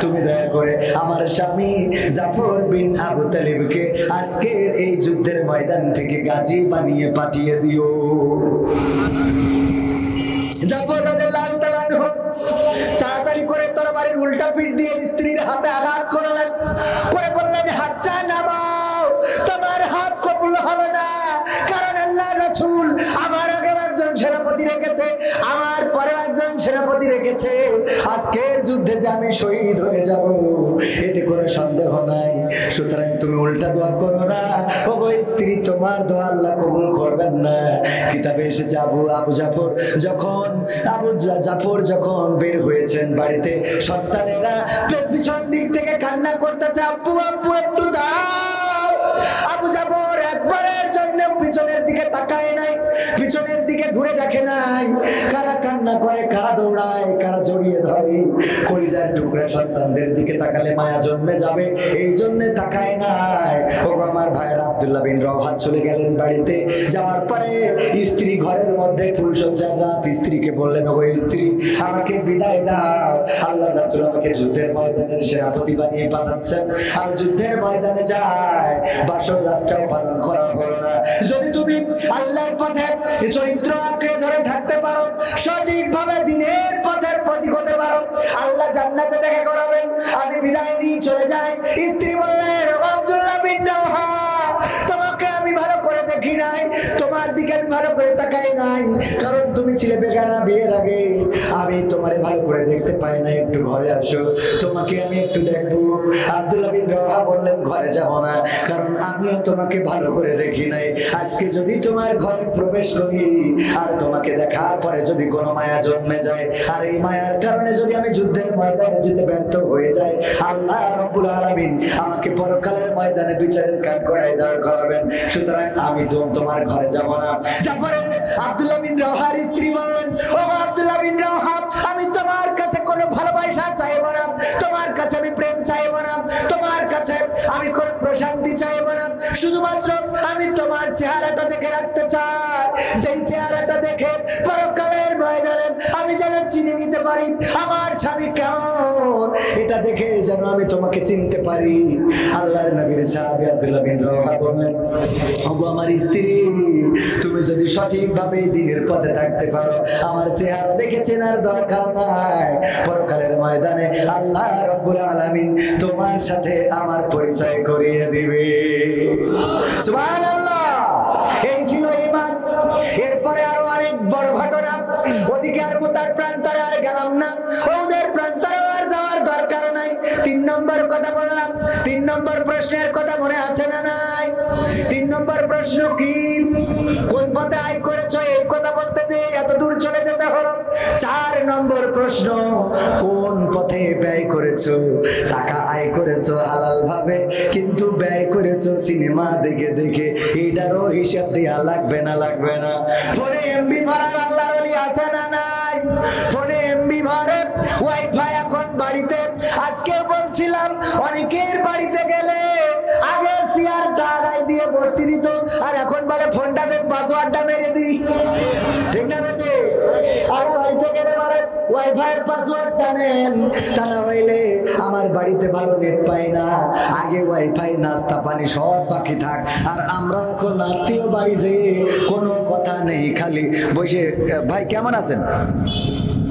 [SPEAKER 1] তুমি দয়া করে আমার স্বামী জাফর বিন আবু তালিবকে আজকের এই যুদ্ধের ময়দান থেকে গাজী বানিয়ে পাঠিয়ে দিও। জাফর রাদিয়াল্লাহু তাআলা আনহু তাড়াতাড়ি করে তরবারির উল্টা পিঠ দিয়ে স্ত্রীর হাতে আঘাত করলেন, করে বললেন হাতটা নামাও, তোমার হাত কবুল হবে না, কারণ আল্লাহর রাসূল আমার আগে একজন সেনাপতি রেখেছে, আমার পরে একজন সেনাপতি রেখেছে, আজকের যুদ্ধে যে আমি শহীদ হয়ে যাব এতে কোনো সন্দেহ নাই, সুতরাং তুমি উল্টা দোয়া করো না। ও গো স্ত্রী তোমার দোয়া আল্লাহ কবুল করবেন না। কিতাবে এসেছে আবু জাফর যখন বের হয়েছেন বাড়িতে সন্তানেরা পিছন দিক থেকে কান্না করতেছে আব্বু আব্বু একটু দাও। আবু জাফর একবারের জন্য পিছনের দিকে তাকায় নাই, পিছনের দিকে ঘুরে দেখে নাই, কারা কান্না করে, কারা দৌড়ায়, কারা জড়িয়ে ধরে, কলিজার টুকরা সন্তানদের দিকে তাকালে মায়া জন্মে যাবে এই জন্য তাকায় নাই। ও আমার ভাইয়েরা আব্দুল্লাহ বিন রওহা চলে গেলেন বাড়িতে। যাওয়ার পরে স্ত্রী ঘরের মধ্যে ফুলসজ্জার রাত, স্ত্রীকে বললেন ও স্ত্রী আমাকে বিদায় দাও, আল্লাহর রাসূল আমাকে যুদ্ধের ময়দানের সেনাপতি বানিয়ে পাঠাচ্ছেন, আমি যুদ্ধের ময়দানে যাই, বাসর রাতটাও পালন করা হলো না। যদি তুমি আল্লাহর পথে চরিত্র আঁকড়ে ধরে থাকতে পারো, সঠিকভাবে দিনের পথের প্রতীক হতে পারো, আল্লাহ জান্নাতে দেখা করাবেন, আমি বিদায় নিয়ে চলে যাই। স্ত্রী বললেন আব্দুল্লাহ বিন রওহা তোমাকে আমি ভালো করে দেখি নাই, তোমার দিকে আমি ভালো করে তাকাই নাই, কারণ তুমি ছিলে বেগানা বিয়ের আগে, আমি তোমারে ভালো করে দেখতে পাই না, একটু ঘরে আসো তোমাকে আমি একটু দেখবো। আব্দুল্লাহ বিন রওহা বললেন ঘরে যাব না, কারণ আমিও তোমাকে ভালো করে দেখি নাই, আজকে যদি তোমার ঘরে প্রবেশ করি আর তোমাকে দেখার পরে যদি কোনো মায়া জন্মে যায় আর এই মায়ার কারণে যদি আমি যুদ্ধের ময়দানে যেতে ব্যর্থ হয়ে যাই, আল্লাহ রাব্বুল আলামিন আমাকে পরকালের ময়দানে বিচারের কাঠগড়ায় দাঁড় করাবেন, সুতরাং আমি তোমার ঘরে যাব না। জাফর আব্দুল্লাহ বিন রওহার স্ত্রী বললেন ও আব্দুল্লাহ বিন রওহা আমি তোমার কাছে কোনো ভালোবাসা চাইব না, তোমার কাছে আমি প্রেম চাইব না, তোমার কাছে আমি কোনো শান্তি চাইবো না, শুধুমাত্র আমি তোমার চেহারাটা দেখে রাখতে চাই, যেই চেহারাটা দেখে পরকালের ময়দানে আমি যেন চিনে নিতে পারি আমার স্বামী কেমন, এটা দেখে যেন আমি তোমাকে চিনতে পারি। আল্লাহর নবীর সাহাবী আব্দুল্লাহ বিন রওহা বললেন, ওগো আমার স্ত্রী, তুমি যদি সঠিকভাবে দ্বীনের পথে থাকতে পারো, আমার চেহারা দেখে চেনার দরকার নাই। পরকালের ময়দানে আল্লাহ রাব্বুল আলামিন তোমার সাথে আমার পরিচয় করিয়ে দিবে। সুবহানাল্লাহ। এই ছিল ঈমান। এরপরে আরো অনেক বড় ঘটনা, ওদিকে আর মুতার প্রান্তরে আর গেলাম না, ওদের প্রান্তরে আর যাওয়ার দরকার নাই। 3 নম্বর কথা বললাম, 3 নম্বর প্রশ্নের কথা মনে আছে না নাই? 3 নম্বর প্রশ্ন কি? কোন পথে আয় করেছো, এই কথা বলতে যে এত দূর চলে যেতে হলো। 4 নম্বর প্রশ্ন, কোন পথে ব্যয় করেছো? টাকা আয় করেছো হালাল ভাবে, কিন্তু ব্যয় করেছো সিনেমা দেখে দেখে, এটারও হিসাব দেয়া লাগবে না? লাগবে না? ফোনে এমবি ভরার আল্লাহর ওলি আছে না নাই? ফোনে এমবি ভরে, ওয়াইফাই এখন বাড়িতে। আজকে বলছিলাম অনেকের বাড়িতে গেলে আগে চেয়ারটা আগাই দিয়ে বসতে দিত, আর এখন বলে ফোনটাতে পাসওয়ার্ডটা মেরে দিই। ঠিক না বেটে? আগে বাড়িতে গেলে বলে ওয়াইফাইয়ের পাসওয়ার্ডটা নেন, তা না হইলে আমার বাড়িতে ভালো নেট পাই না। আগে ওয়াইফাই, নাস্তা পানি সব বাকি থাক, আর আমরা এখন আত্মীয় বাড়ি যেয়ে কোনো কথা নেই, খালি বসে ভাই কেমন আছেন?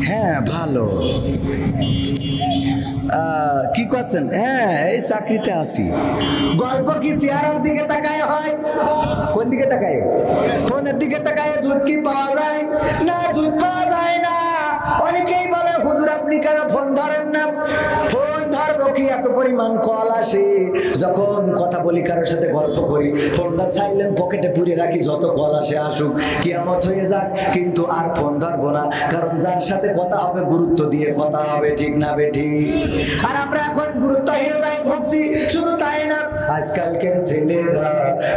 [SPEAKER 1] হ্যাঁ ভালো। কি করছেন? হ্যাঁ এই চাকরিতে আছি। গল্প কি চেহারার দিকে তাকায় হয়? কোন দিকে তাকায়? ফোনের দিকে তাকায়। দুধ কি পাওয়া যায়? না, দুধ পাওয়া যায় না। অনেকেই বলে হুজুর আপনি কেন ফোন ধরেন না? ফোন ধরবো কি, এত পরিমাণ কল আসে, যখন কথা বলি কারোর সাথে গল্প করি ফোনটা সাইলেন্ট পকেটে পুরে রাখি, যত কল আসে আসুক, কিয়ামত হয়ে যাক, কিন্তু আর ফোন ধরবো না, কারণ যার সাথে কথা হবে গুরুত্ব দিয়ে কথা হবে। ঠিক না বেঠি? আর আমরা এখন গুরুত্বহীনতায় ভুগছি। শুধু তাই না, আজকালকের ছেলেরা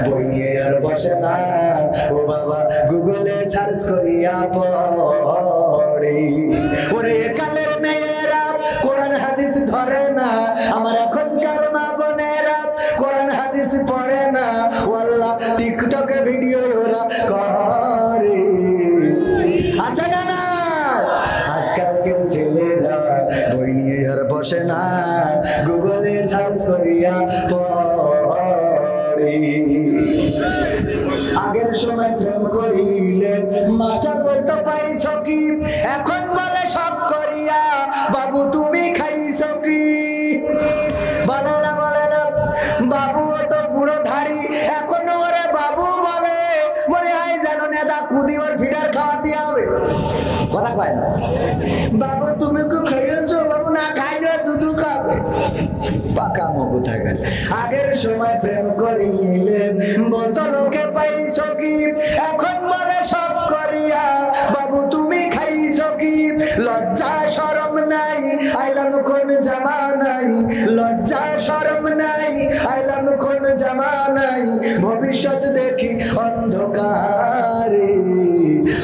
[SPEAKER 1] বই নিয়ে আর বসে না, ও বাবা গুগলে সার্চ করিয়া পড়ে। ওরে কালের মেয়েরা কোরআন হাদিস ধরে না, আমার এখনকার মা বোনেরা কোরআন হাদিস পড়ে না, ওয়াল্লাহ টিকটকে ভিডিও ওরা করে। আছে না না? আজকালকের ছেলেরা বই নিয়ে আর বসে না, গুগলে সার্চ করিয়া পড়ে। আগের সময় প্রেম করিলে মাস্টার বলতো পাইছো কি, এখন বলে সব করিয়া বাবু তুমি খাইছো কি? বলে না, বলে না। বাবু তো বুড়ো ধাড়ি, এখন ওরে বাবু বলে, মনে হয় যেন নেতা কুদি ওর ফিডার খাওয়াতে হবে। কথা কয় না? বাবু তুমি কি খাইয়েছো? বাবু না খাইলে দুধু খাবে। পাকা মগু থাকে। আগের সময় প্রেম করিলে বলতো লোকে পাইছো কি, এখন বলে সব করিয়া বাবু তুমি খাইছো কি? লজ্জা শরম নাই, আইলাম কোন জামানাই, লজ্জা শরম নাই, আইলাম কোন জামানাই, ভবিষ্যৎ দেখি অন্ধকারে।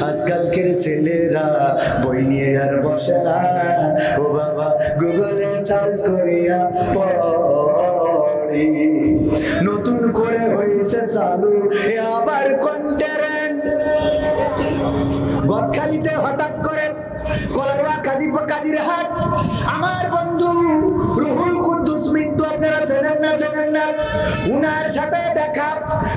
[SPEAKER 1] আজকালকের ছেলেরা বই নিয়ে আর বসে না, ও বাবা গুগলে সার্চ করিয়া পড়ে। নতুন করে হইছে চালু এ আবার কন্টেন্ট। গদখালিতে হঠাৎ করে কলারোয়া কাজীর হাট, আমার বন্ধু রুহুল কুদ্দুস মিন্টু, আপনারা চেনেন না? চেনেন না? উনার সাথে দেখা,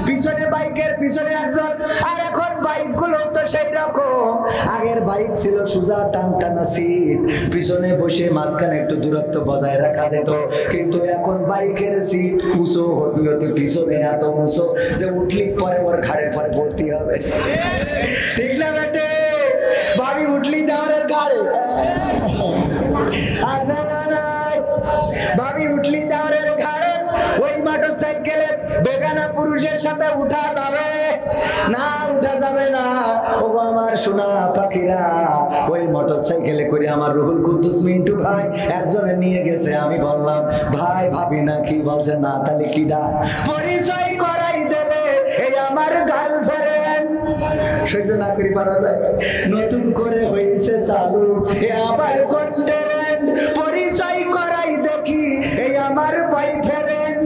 [SPEAKER 1] পিছনে বাইকের পিছনে একজন, আর এখন বাইক গুলো তো সেই রকম। আগের বাইক ছিল সোজা টানটানা সিট, পিছনে বসে মাঝখানে একটু দূরত্ব বজায় রাখা যেত, কিন্তু এখন বাইকের সিট উঁচু হতে হতে পিছনে এত উঁচু যে উঠলি পরে ওর ঘাড়ের পরে ভর্তি হবে। ঠিক না বেটে? ভাবি উঠলি দেওয়ারের ঘাড়ে আছে না নাই? ভাবি উঠলি দেওয়ারের ঘাড়ে ওই মোটর সাইকেলে বেগানা পুরুষের সাথে উঠা যাবে না? উঠা যাবে না। ও আমার সোনা পাখিরা, ওই মোটর সাইকেলে করে আমার রুহুল কুদ্দুস মিন্টু ভাই একজনে নিয়ে গেছে। আমি বললাম ভাই ভাবি না কি? বলছে না। তাহলে কিডা? পরিচয় করাই দিলে এই আমার গার্লফ্রেন্ড। সহ্য না করি পারা যায়? নতুন করে হয়েছে চালু এ আবার কন্টেন্ট, পরিচয় করাই দেখি এই আমার বয়ফ্রেন্ড।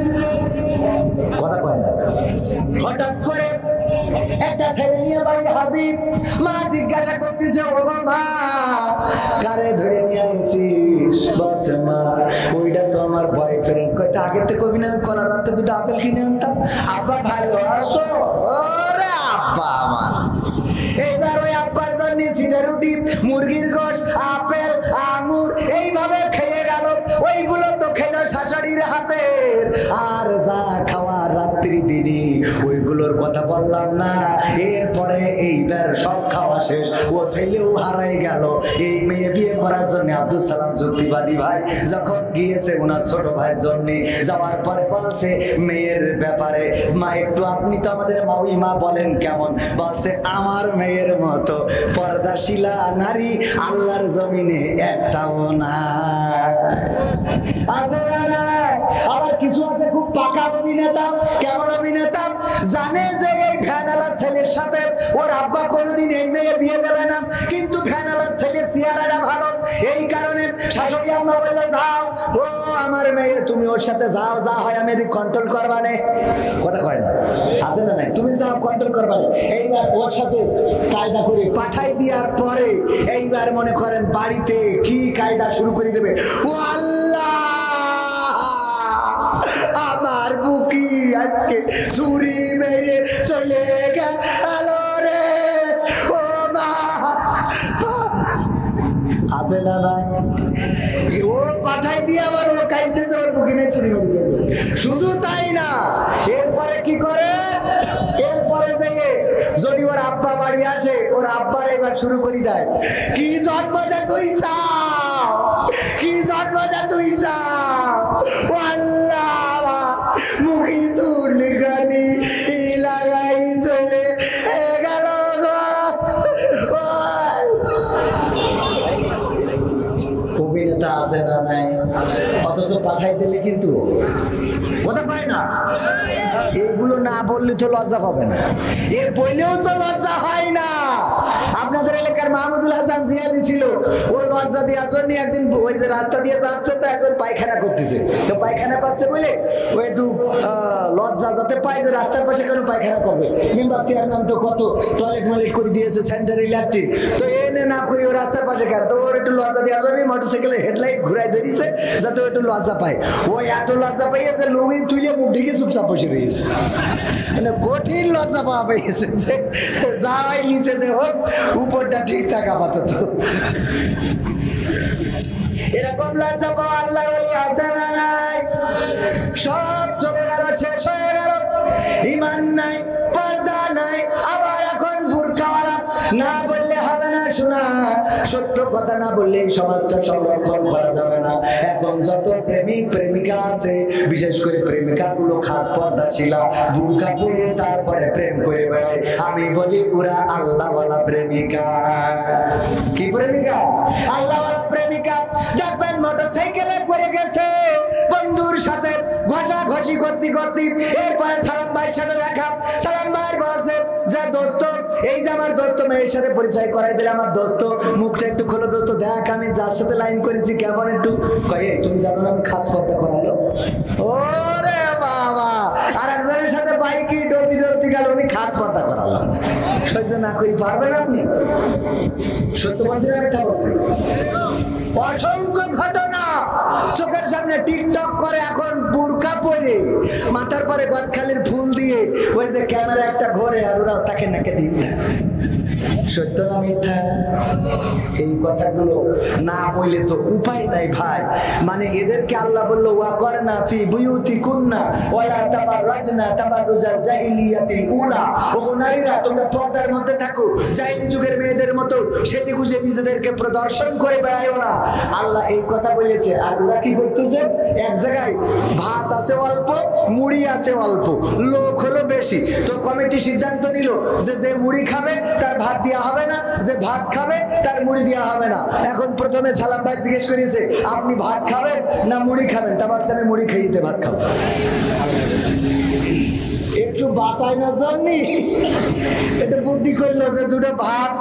[SPEAKER 1] ছেলে নিয়ে বাড়ি হাজির। মা জিজ্ঞাসা করতেছে, ও মা কারে ধরে নিয়ে আইছিস? বলছে মা ওইটা তো আমার বয়ফ্রেন্ড। কইতে আগে থেকে কবি না আমি কলার রাতে দুটো আপেল কিনে আনতাম। আব্বা ভালো আছো? ওরে আব্বা আমার। এইবার ওই আব্বার জন্য সিটা রুটি, মুরগির গোশত, আপেল, আঙুর এইভাবে খেয়ে গেল। ওইগুলো তো খেলো শাশুড়ির হাতের। আর যা খাওয়ার রাত্রি দিনই ওইগুলোর কথা বললাম না। এরপরে এইবার সব খাওয়া শেষ, ও ছেলেও হারাই গেল। এই মেয়ে বিয়ে করার জন্য আব্দুল সালাম যুক্তিবাদী ভাই যখন গিয়েছে ওনার ছোট ভাইয়ের জন্য, যাওয়ার পরে বলছে মেয়ের ব্যাপারে, মা একটু আপনি তো আমাদের মাউই মা বলেন কেমন? বলছে আমার মেয়ের মতো পর্দাশীলা নারী আল্লাহর জমিনে একটাও না। আছে না? আবার কিছু আছে খুব পাকা অভিনেতা। কেমন অভিনেতা? জানে যে এই ভ্যানালা ছেলের সাথে ওর আব্বা কোনোদিন এই মেয়ে বিয়ে দেবে না, কিন্তু ভ্যানালা ছেলে চেহারাটা ভালো, এই কারণে শাশুড়ি আম্মা বললো যাও ও আমার মেয়ে তুমি ওর সাথে যাও, যা হয় আমি এদিক কন্ট্রোল করবানে। কথা কয় না? আছে না? নাই তুমি যাও কন্ট্রোল করবানে। এইবার ওর সাথে কায়দা করে পাঠাই দেওয়ার পরে এইবার মনে করেন বাড়িতে কি কায়দা শুরু করে দেবে। ও আল্লাহ আমার বুকি আজকে ছুরি মেরে চলে গেল রে। ও মা আছে না? নাই ও পাঠাই দিয়ে আবার ও কাইতেছে, ওর বুকি নেই ছুরি মেরে গেছে। শুধু তাই না, এরপরে কি করে? এরপরে যাইয়ে যদি ওর আব্বা বাড়ি আসে, ওর আব্বার এবার শুরু করে দেয়, কি জন্ম দে তুই চাও, কি জন্ম দে তুই চাও। ও আল্লাহ মুখি চুল গালি লাগাই চলে গেল গো। অভিনেতা আছে না? নাই। অথচ পাঠাই দিলে কিন্তু কথা কয় না। এগুলো না বললে তো লজ্জা পাবে না, এ বললেও তো লজ্জা হয় না। আপনাদের এলাকার মাহমুদুল হাসান জিয়াদি ছিল, ও লজ্জা দেওয়ার জন্য একদিন ওই যে রাস্তা দিয়ে যাচ্ছে তো একজন পায়খানা করতেছে, তো পায়খানা করছে বলে ও একটু লজ্জা যাতে পায় যে রাস্তার পাশে কেন পায়খানা করবে, কিংবা চেয়ারম্যান তো কত টয়লেট মালিক করে দিয়েছে স্যানিটারি ল্যাট্রিন, তো এনে না করে ও রাস্তার পাশে কেন, তো ওর একটু লজ্জা দেওয়ার জন্য মোটরসাইকেলের হেডলাইট ঘুরাই ধরিয়েছে যাতে ও একটু লজ্জা পায়। ও এত লজ্জা পাইয়ে যে লুঙ্গি তুলে মুখ ঢেকে চুপচাপ বসে রয়েছে, মানে কঠিন লজ্জা পাওয়া পেয়েছে যে যা হয় নিচে দে হোক উপরটা ঠিক থাকা আপাতত। এরকম লজ্জা পাওয়া আল্লাহ আছে না? নাই। সব চলে গেল, শেষ হয়ে গেল। ইমান নাই, পর্দা নাই, আবার এখন বুরকাওয়ালা। না বললে হবে না। শোনা, সত্য কথা না বললে এই সমাজটা সংরক্ষণ করা যাবে না। এখন যত প্রেমিক প্রেমিকা আছে, বিশেষ করে প্রেমিকা গুলো খাস পর্দাশীলা, বুরকা পরে তারপরে প্রেম করে বেড়ায়। আমি বলি ওরা আল্লাহওয়ালা প্রেমিকা। কি প্রেমিকা? আল্লাহওয়ালা প্রেমিকা। দেখবেন মোটরসাইকেলে করে গেছে বন্ধুর সাথে ঘষাঘষি করতে করতে, এরপরে সালাম ভাইয়ের সাথে দেখা। সালাম ভাই বলছে যে দোস্ত, এই যে আমার দোস্ত মেয়ের সাথে পরিচয় করাই দিলে, আমার দোস্ত মুখটা একটু খোলো দোস্ত, দেখ আমি যার সাথে লাইন করেছি কেমন একটু। কয়ে তুমি জানো না আমি খাস পর্দা করালো। ওরে বাবা, আর একজনের সাথে বাইকে ডলতি ডলতি গেল, উনি খাস পর্দা করালো। সহ্য না করি পারবেন আপনি? সত্য বলছি না মিথ্যা বলছি? অসংখ্য ঘটনা চোখের সামনে। টিকটক করে এখন বুরকা পরে, মাথার পরে গদখালির ফুল দিয়ে ওই যে ক্যামেরা একটা ঘোরে আর ওরা তাকে নাকে দিন না। সত্য না মিথ্যা? এই কথাগুলো না বললে তো উপায় নাই ভাই। মানে এদেরকে আল্লাহ বললো ওয়া করনা ফি বুয়ুতিকুন্না ওয়ালা তাবাররাজনা তাবাররুজাল জাহিলিয়াতিল উলা। ও নারীরা তোমরা পর্দার মধ্যে থাকো, জাহিলি যুগের মেয়েদের মতো সেজে গুজে নিজেদেরকে প্রদর্শন করে বেড়ায়ও না। আল্লাহ এই কথা বলেছে। আর ওরা কি করতেছে? এক জায়গায় ভাত আছে অল্প, মুড়ি আছে অল্প, লোক হলো বেশি, তো কমিটি সিদ্ধান্ত নিল যে যে মুড়ি খাবে তার ভাত দেওয়া হবে না, যে ভাত খাবে তার মুড়ি দেওয়া হবে না। এখন প্রথমে সালাম ভাই জিজ্ঞেস করেছে আপনি ভাত খাবেন না মুড়ি খাবেন? তা বলছে আমি মুড়ি খাইতে ভাত খাবো। একটু একটু বাঁচাইনোর জন্য একটু বুদ্ধি করলো যে দুটো ভাত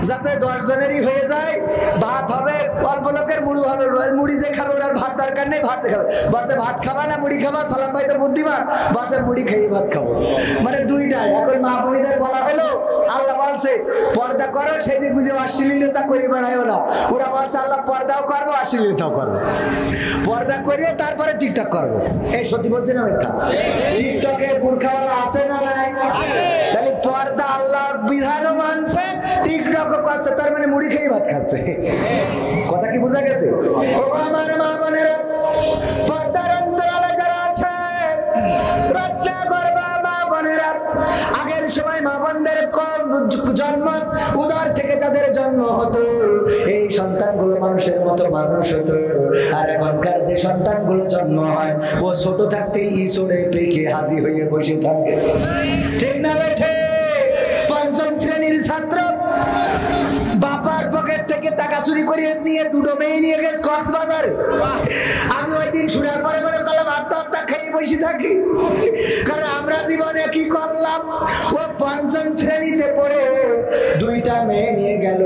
[SPEAKER 1] যাতে 10 জনেরই হয়ে যায়, ভাত হবে অল্প লোকের, মুড়ি হবে, মুড়ি যে খাবে ওরা ভাত দরকার নেই, ভাত খাবে, বাজে ভাত খাবা না মুড়ি খাবা, সালাম ভাই তো বুদ্ধিমান, বাজে মুড়ি খেয়ে ভাত খাবো, মানে দুইটাই। এখন মা বোনিদের বলা হলো, আল্লাহ বলছে পর্দা করো, সেই যে গুজে অশ্লীলতা করে বেড়ায়ও না, ওরা বলছে আল্লাহ পর্দাও করবো অশ্লীলতাও করবো, পর্দা করিয়ে তারপরে টিকটক করবো। এই সত্যি বলছি না মিথ্যা? টিকটকে বোরখাওয়ালা আছে না নাই? তাহলে পর্দা আল্লাহর বিধানও মানছে, টিকটকও করছে, তার মানে মুড়ি খেয়ে ভাত খাচ্ছে। কথা কি বোঝা গেছে? ও আমার মা বোনেরা, পর্দার অন্তরালে যারা আছে, রত্না গর্ভা মা বোনেরা, আগের সময় মা বোনদের জন্ম উদর থেকে যাদের জন্ম হতো, এই সন্তানগুলো মানুষের মতো মানুষ হতো। আর এখনকার যে সন্তানগুলো জন্ম হয়, ও ছোট থাকতেই ইসরে পেকে হাজি হয়ে বসে থাকে। ঠিক না বেঠে? 5ম শ্রেণীর ছাত্র বাবার পকেট থেকে টাকা চুরি করে নিয়ে দুটো মেয়ে নিয়ে গেছে কক্সবাজারে। আমি ওই দিন শোনার পরে মনে করলাম আত্মহত্যা খেয়ে বসে থাকি, কারণ আমরা জীবনে কি করলাম। ও 5ম শ্রেণীতে পড়ে 2টা মেয়ে নিয়ে গেল।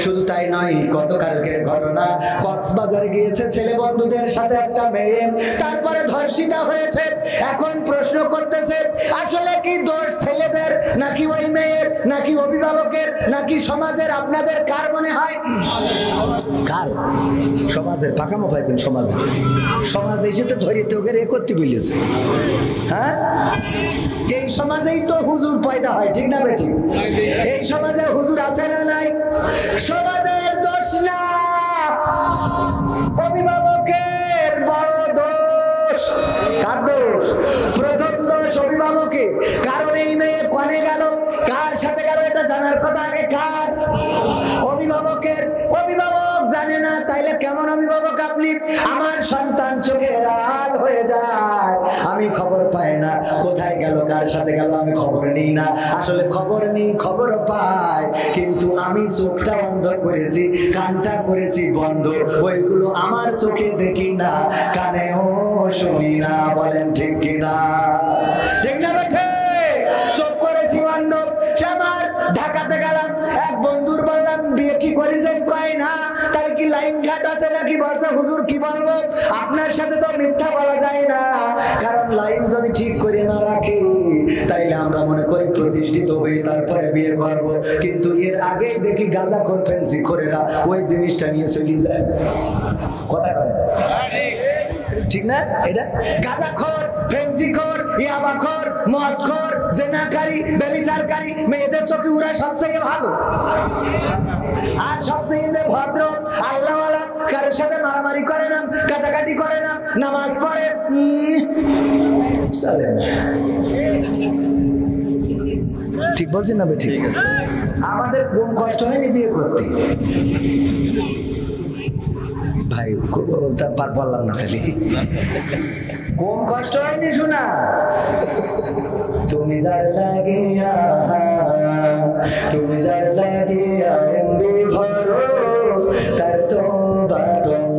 [SPEAKER 1] শুধু তাই নয়, গতকালকের ঘটনা, কক্সবাজারে গিয়েছে ছেলে বন্ধুদের সাথে একটা মেয়ে, তারপরে ধর্ষিতা হয়েছে। এখন প্রশ্ন করতেছে, আসলে কি দোষ ছেলেদের নাকি ওই মেয়ের, নাকি অভিভাবকের, নাকি সমাজের? আপনাদের কার মনে হয়? কার? সমাজের। পাকামো পাইছেন সমাজে, সমাজ এসে তো ধরিতে ওকে রে করতে বলেছে। হ্যাঁ, এই সমাজেই তো হুজুর পয়দা হয়, ঠিক না বেটি? এই সমাজে হুজুর আছে না নাই? সমাজের দোষ না, অভিভাবকের বড় দোষ। কার দোষ? প্রথম দোষ অভিভাবকের। কারণ এই মেয়ে কনে গেল, কার সাথে গেল, এটা জানার কথা আগে কার? অভিভাবকের। অভিভাবক জানে না, তাইলে কেমন অভিভাবক আপনি? আমার সন্তান চোখের আড়াল হয়ে যায়, আমি খবর পাই না, কোথায় গেল, কার সাথে গেল, আমি খবর নিই না। আসলে খবর নিই, খবর পাই, কিন্তু আমি চোখটা বন্ধ করেছি, কানটা করেছি বন্ধ, ওইগুলো আমার চোখে দেখি না, কানেও শুনি না। বলেন ঠিক কিনা? ঠিক না বেঠে? চোখ করেছি বন্ধ। সে আমার ঢাকাতে গেলাম, এক বন্ধুর বললাম বিয়ে কি করেছেন, কয় না। তার কি লাইন ঘাট আছে নাকি? বলছে হুজুর কি বলবো, আপনার সাথে তো মিথ্যা বলা যায় না, কারণ লাইন যদি ঠিক করে না রাখে তাইলে আমরা মনে করি প্রতিষ্ঠিত হয়ে তারপরে বিয়ে করব, কিন্তু এর আগেই দেখি গাঁজাখোর ফেন্সিখোরেরা ওই জিনিসটা নিয়ে চলে যায়। কথা কয় ঠিক না? এটা গাঁজাখোর, ফেন্সিখোর, ইয়াবাখোর, মদখোর, জেনাকারী, ব্যভিচারকারী মেয়েদের চোখে ওরা সবচেয়ে ভালো, আর সবচেয়ে যে ভদ্র, আল্লাহওয়ালা, কারোর সাথে মারামারি করে না, কাটাকাটি করে না, নামাজ পড়ে। ঠিক বলছেন না? ঠিক আছে। আমাদের কম কষ্ট হয়নি বিয়ে করতে ভাই, তারপর বললাম না, খালি কম কষ্ট হয়নি শোনা। তুমি যার লাগিয়া, তুমি যার লাগিয়া এমবি ভরো, তার তো বাটন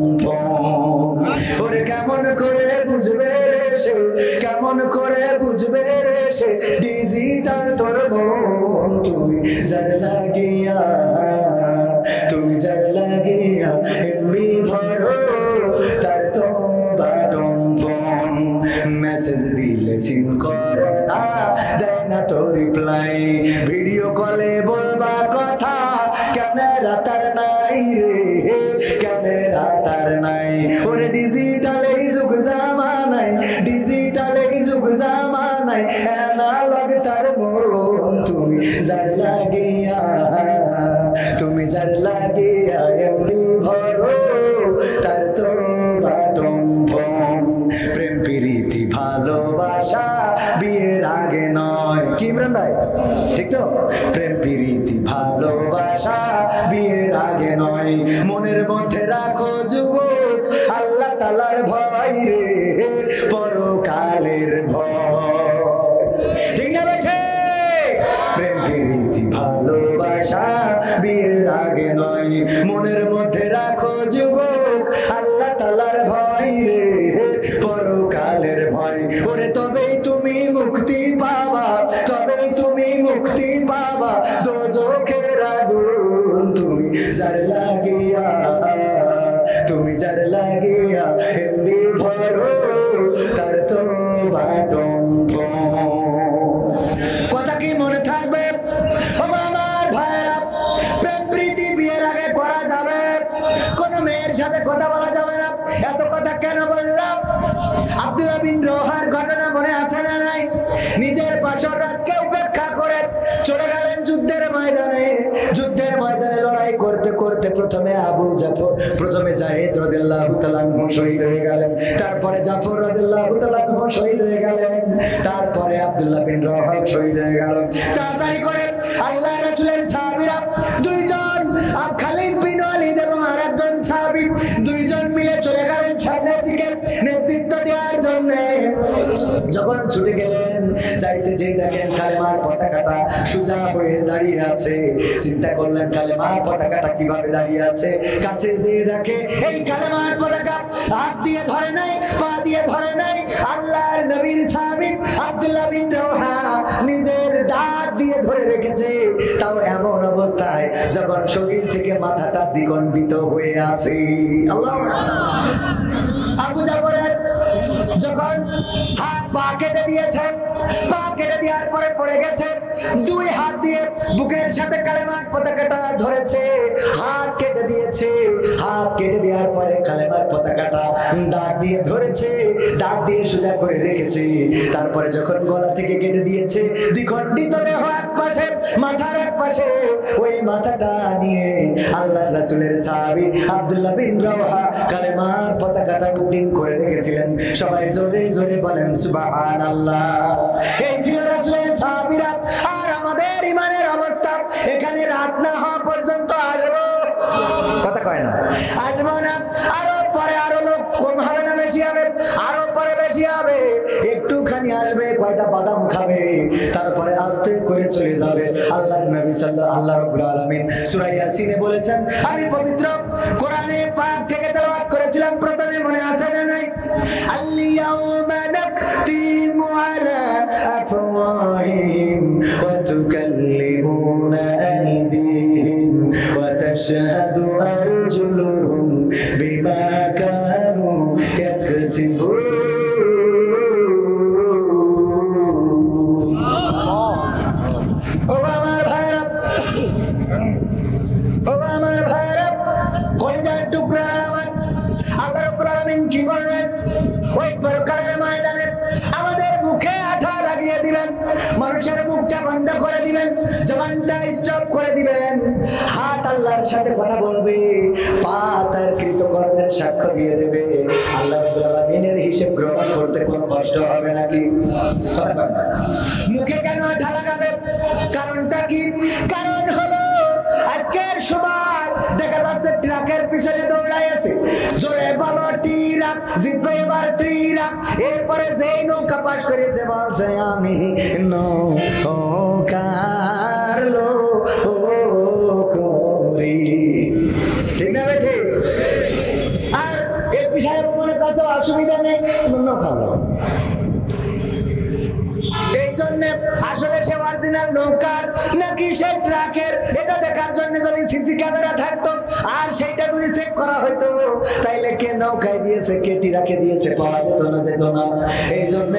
[SPEAKER 1] ওরে কেমন করে বুঝবে রে সে, কেমন করে বুঝবে রে সে, ডিজিটাল তোর মন। তুমি যার লাগিয়া, তুমি যার লাগিয়া এমবি ভরো, তার তো বাটন ফোন। মেসেজ দিলে সিন করে না, দেয় না তো রিপ্লাই, ভিডিও কলে বলবা কথা, ক্যামেরা তার নাই রে, ক্যামেরা তার নাই। ওরে ডিজিটাল এই যুগ জামানায়, ডিজিটাল এই যুগ জামানায়, অ্যানালগ তার মরণ। তুমি যার লাগিয়া, তুমি যার লাগিয়া এমনি ভরো, তার তো বাটন ফোন। প্রেম প্রীতি ভালোবাসা বিয়ের আগে নয়, কি ইমরান ভাই? ঠিক তো? প্রেম প্রীতি ভালোবাসা বিয়ের আগে নয়, মনের মধ্যে রাখো যুবক আল্লাহ তাআলার ভয় রে, পরকালের ভয়। ঠিক না বেঠে? প্রেম প্রীতি ভালোবাসা বিয়ের আগে নয়, মনের মধ্যে রাখো যুবক আল্লাহ তাআলার ভয় রে, পরকালের ভয়। ওরে তবেই তুমি মুক্তি পাবা, আগুন তুমি যার লাগিয়া, তুমি যার লাগিয়া এমনি ভরো তার তো বাটন। কথা কি মনে থাকবে আমার ভাইরা? প্রেম প্রীতি বিয়ের আগে করা যাবে, কোন মেয়ের সাথে কথা বলা যাবে না। এত কথা কেন বললাম? আব্দুল্লাহ বিন রওহার ঘটনা মনে আছে না নাই? নিজের বাসর রাতকে উপেক্ষা করে চলে গেলেন যুদ্ধের ময়দানে। যুদ্ধের ময়দানে লড়াই করতে করতে প্রথমে আবু জাফর, প্রথমে জাহিদ রাদিয়াল্লাহু তাআলা আনহু শহীদ হয়ে গেলেন, তারপরে জাফর রাদিয়াল্লাহু তাআলা আনহু শহীদ হয়ে গেলেন, তারপরে আব্দুল্লাহ বিন রওহা শহীদ হয়ে গেলেন। তাড়াতাড়ি করে আল্লাহর রাসূলের সাহাবীরা দুইজন, খালিদ বিন ওয়ালিদ এবং আরেকজন সাহাবী, দুইজন মিলে চলে গেলেন সামনের দিকে নেতৃত্ব দেওয়ার জন্য। যখন ছুটে গেলেন, যাইতে যেই দেখেন কালেমার পতাকাটা সোজা হয়ে দাঁড়িয়ে আছে। চিন্তা করলেন কালেমার পতাকাটা কিভাবে দাঁড়িয়ে আছে। কাছে যেয়ে দেখে এই কালেমার পতাকা হাত দিয়ে ধরে নাই, পা দিয়ে ধরে নাই, আল্লাহর নবীর সাহাবী আব্দুল্লাহ বিন রওহা নিজের দাঁত দিয়ে ধরে রেখেছে। তাও এমন অবস্থায় যখন শরীর থেকে মাথাটা দ্বিখণ্ডিত হয়ে আছে। আল্লাহু আকবার। আবু জাফরের যখন হাত পা কেটে দিয়েছেন, পা কেটে দেওয়ার পরে পড়ে গেছে, দুই হাত দিয়ে বুকের সাথে কালেমার পতাকাটা ধরেছে, হাত কেটে দিয়েছে। হাত কেটে দেওয়ার পরে কালেমার পতাকাটা দাঁত দিয়ে ধরেছে, দাঁত দিয়ে সোজা করে রেখেছে। তারপরে যখন গলা থেকে কেটে দিয়েছে, দ্বিখণ্ডিত দেহ এক পাশে, মাথার এক পাশে, ওই মাথাটা নিয়ে আল্লাহর রাসূলের সাহাবী আব্দুল্লাহ বিন রওহা কালেমার পতাকাটা উড্ডীন করে রেখেছিলেন। সবাই জোরে জোরে বলেন সুবহানাল্লাহ। এই ছিল রাসূলের সাহাবীরা। আর আমাদের ইমানের অবস্থা, এখানে রাত না হওয়া পর্যন্ত আসবো, কথা কয় না, আসবো না। আরো পরে আরো লোক কম হবে না বেশি হবে, আরো পরে বেশি হবে, একটুখানি আসবে, কয়টা বাদাম খাবে, তারপরে আস্তে করে চলে যাবে। আল্লাহর নবী আল্লাহ রাব্বুল আলামিন সূরা ইয়াসিনে বলেছেন, আমি পবিত্র কোরআনে পাক থেকে তেলাওয়াত করেছিলাম, প্রথমে মনে আছে না নাই? আল-ইয়াউমা নাখতিমু আলা আফওয়াহিহিম ওয়া তুকাল্লিমুনা আইদিহিম ওয়া তাশহাদু আরজুলুহুম বিমা কানু ইয়াকসিবুন। ও আমার ভাইরা, ও আমার ভাইরা, কলিজার টুকরা আমার, আল্লাহ রাব্বুল আলামিন কি বললেন? ওই পরকালের ময়দানে আমাদের মুখে আঠা লাগিয়ে দিবেন, মানুষের মুখটা বন্ধ করে দিবেন, জবানটা স্টপ করে দিবেন, হাত আল্লাহর সাথে কথা বলবে, পা তার কৃতকর্মের সাক্ষ্য দিয়ে দেবে। আল্লাহ রাব্বুল আলামিনের হিসাব গ্রহণ করতে কোনো কষ্ট হবে নাকি? কথা বলেন না। মুখে কেন আঠা লাগাবে? কারণটা কি? কারণ হলো আজকের সময় দেখা যাচ্ছে ট্রাকের পিছনে দৌড়াই আছে, জোরে বলো ট্রাক জিতবে এবার ট্রাক। এরপরে যেই নৌকা পাশ করেছে বলছে আমি নৌকার লোক করি, ঠিক না বেঠে? আর এর পিছনে মনে কাছে অসুবিধা নেই, নৌকা এই জন্য আসলে সে অরিজিনাল নৌকার নাকি সে ট্রাকের, এটা দেখার জন্য যদি সিসি ক্যামেরা থাকতো আর সেইটা যদি চেক করা হইতো, তাইলে কে নৌকায় দিয়েছে কে ট্রাকে দিয়েছে পাওয়া যেত না। এই জন্য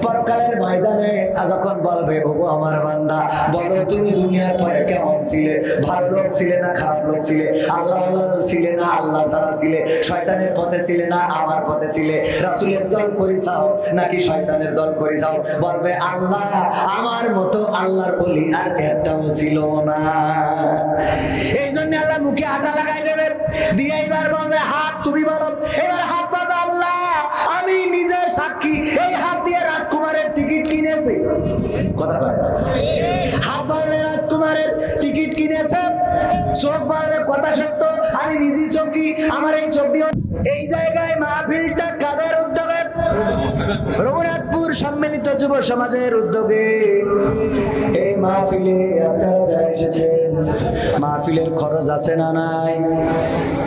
[SPEAKER 1] পরকালের ময়দানে যখন বলবে, ওগো আমার বান্দা, বলো তুমি দুনিয়ার পরে কেমন ছিলে? ভালো লোক ছিলে না খারাপ লোক ছিলে? আল্লাহ ছিলে না আল্লাহ ছাড়া ছিলে? শয়তানের পথে ছিলে না আমার পথে ছিলে? রাসূলের দল করিছাও নাকি শয়তানের দল করিছাও? বলবে আল্লাহ, আমার মতো আল্লাহর ওলি আর একটাও ছিল না। এই জন্য আল্লাহ মুখে আটা লাগাই দেবে, দিয়ে এবার বলবে হাত, তুমি বলো। এবার হাত বলবে আল্লাহ আমি নিজে সাক্ষী, এই হাত দিয়ে রাজকুমারের টিকিট কিনেছে। কথা বলে হাত বলবে রাজকুমারের টিকিট কিনেছে, চোখ বলবে কথা সত্য, আমি নিজে চোখী, আমার এই চোখ দিয়ে। এই জায়গায় মাহফিলটা কাদের উদ্যোগে? রঘুনাথপুর সম্মিলিত যুব সমাজের উদ্যোগে এই মাহফিলে আপনারা যারা এসেছেন, মাহফিলের খরচ আছে না নাই?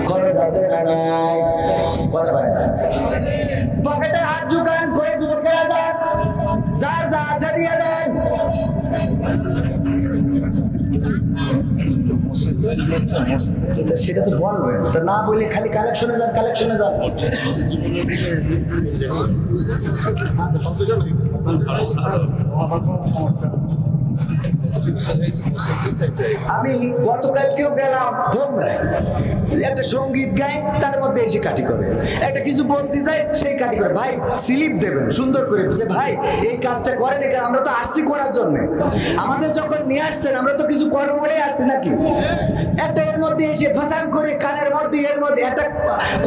[SPEAKER 1] খরচ আছে না নাই? পকেটে হাত ঢুকান করে যুবকেরা যান, যার যা আছে দিয়ে দেন। সেটা তো বলবেন, তা না বলে খালি কালেকশনে যান কালেকশনে যান। আমি গতকালকেও গেলাম ভোমরায়, একটা সঙ্গীত গায়, তার মধ্যে এসে কাটি করে, একটা কিছু বলতে যায় সেই কাটি করে। ভাই স্লিপ দেবেন সুন্দর করে যে ভাই এই কাজটা করেন, এখানে আমরা তো আসছি করার জন্য, আমাদের যখন নিয়ে আসছেন আমরা তো কিছু করবো বলেই আসছি নাকি। একটা এর মধ্যে এসে ফাঁসান করে কানের মধ্যে এর মধ্যে একটা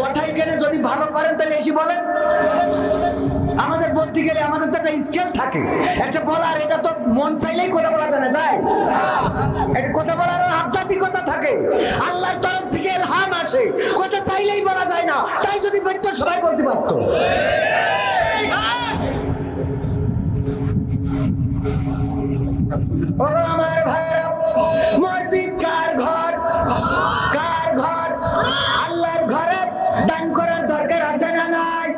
[SPEAKER 1] কথাই কেন যদি ভালো পারেন তাহলে এসে বলেন। আমাদের বলতে গেলে আমাদের তো একটা স্কেল থাকে, একটা বলার, এটা তো মন চাইলেই কথা বলা জানা যায়, একটা কথা বলার আধ্যাত্মিকতা থাকে, আল্লাহর তরফ থেকে ইলহাম আসে, কথা চাইলেই বলা যায় না, তাই যদি বলতো সবাই বলতে পারতো। ও আমার ভাইরা, মসজিদ কার ঘর? কার ঘর? আল্লাহর ঘরে দান করার দরকার আছে না নাই?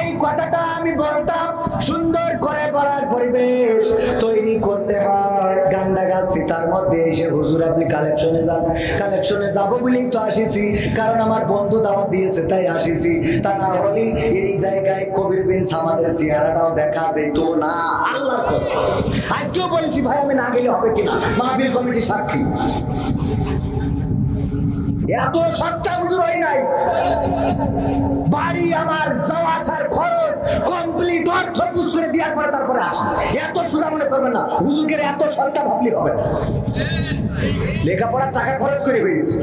[SPEAKER 1] এই কথাটা আমি বলতাম, সুন্দর করে বলার পরিবেশ তৈরি করতে হয়। গান্ডা গাছি তার মধ্যে এসে হুজুর আপনি কালেকশনে যান, কালেকশনে যাবো বলেই তো আসিছি, কারণ আমার বন্ধু দাওয়াত দিয়েছে তাই আসিছি, তা না হলে এই জায়গায় কবির বিন সামাদের চেহারাটাও দেখা যেত না। আল্লাহর কসম আজকেও বলেছি ভাই আমি না গেলে হবে কিনা, মাহফিল কমিটি সাক্ষী। এত সস্তা হুজুর হয় নাই, বাড়ি আমার যাওয়া আসার খরচ কমপ্লিট অর্থ বুঝ করে দেওয়ার পরে তারপরে আসে। এত সোজা মনে করবেন না, হুজুরকে এত সস্তা ভাবলে হবে না, লেখাপড়ার টাকা খরচ করে হয়েছে,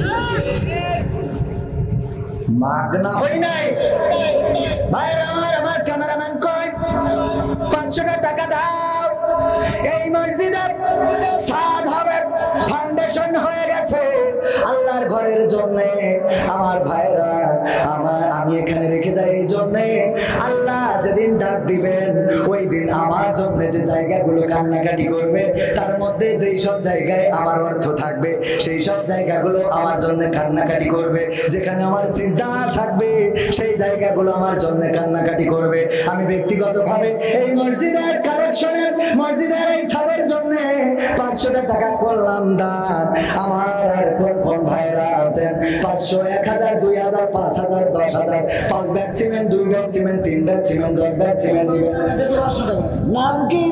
[SPEAKER 1] মাগনা হই নাই। ভাইয়ের আমার ক্যামেরাম্যান কই 500 টাকা দাও, এই মসজিদে সাদ হবে, ফাউন্ডেশন হয়ে গেছে আল্লাহর ঘরের জন্য। আমার ভাইরা আমি এখানে রেখে যাই এই জন্য, আল্লাহ যেদিন ডাক দিবেন ওই দিন আমার জন্য যে জায়গাগুলো কান্নাকাটি করবে, তার মধ্যে যেই সব জায়গায় আমার অর্থ থাকবে সেই সব জায়গাগুলো আমার জন্য কান্নাকাটি করবে, যেখানে আমার সিজদা থাকবে সেই জায়গাগুলো আমার জন্য কান্নাকাটি করবে। আমি ব্যক্তিগতভাবে এই মসজিদের কালেকশনে, মসজিদের এই ছাদের জন্য 500 টাকা করলাম দান। আমার আর কোন ভাইরা আছেন 500, 1000, 2000, 5000, 10000, 5 bag cement, 2 bag cement, 3 bag cement, 10 bag cement দিবেন। নাম কি?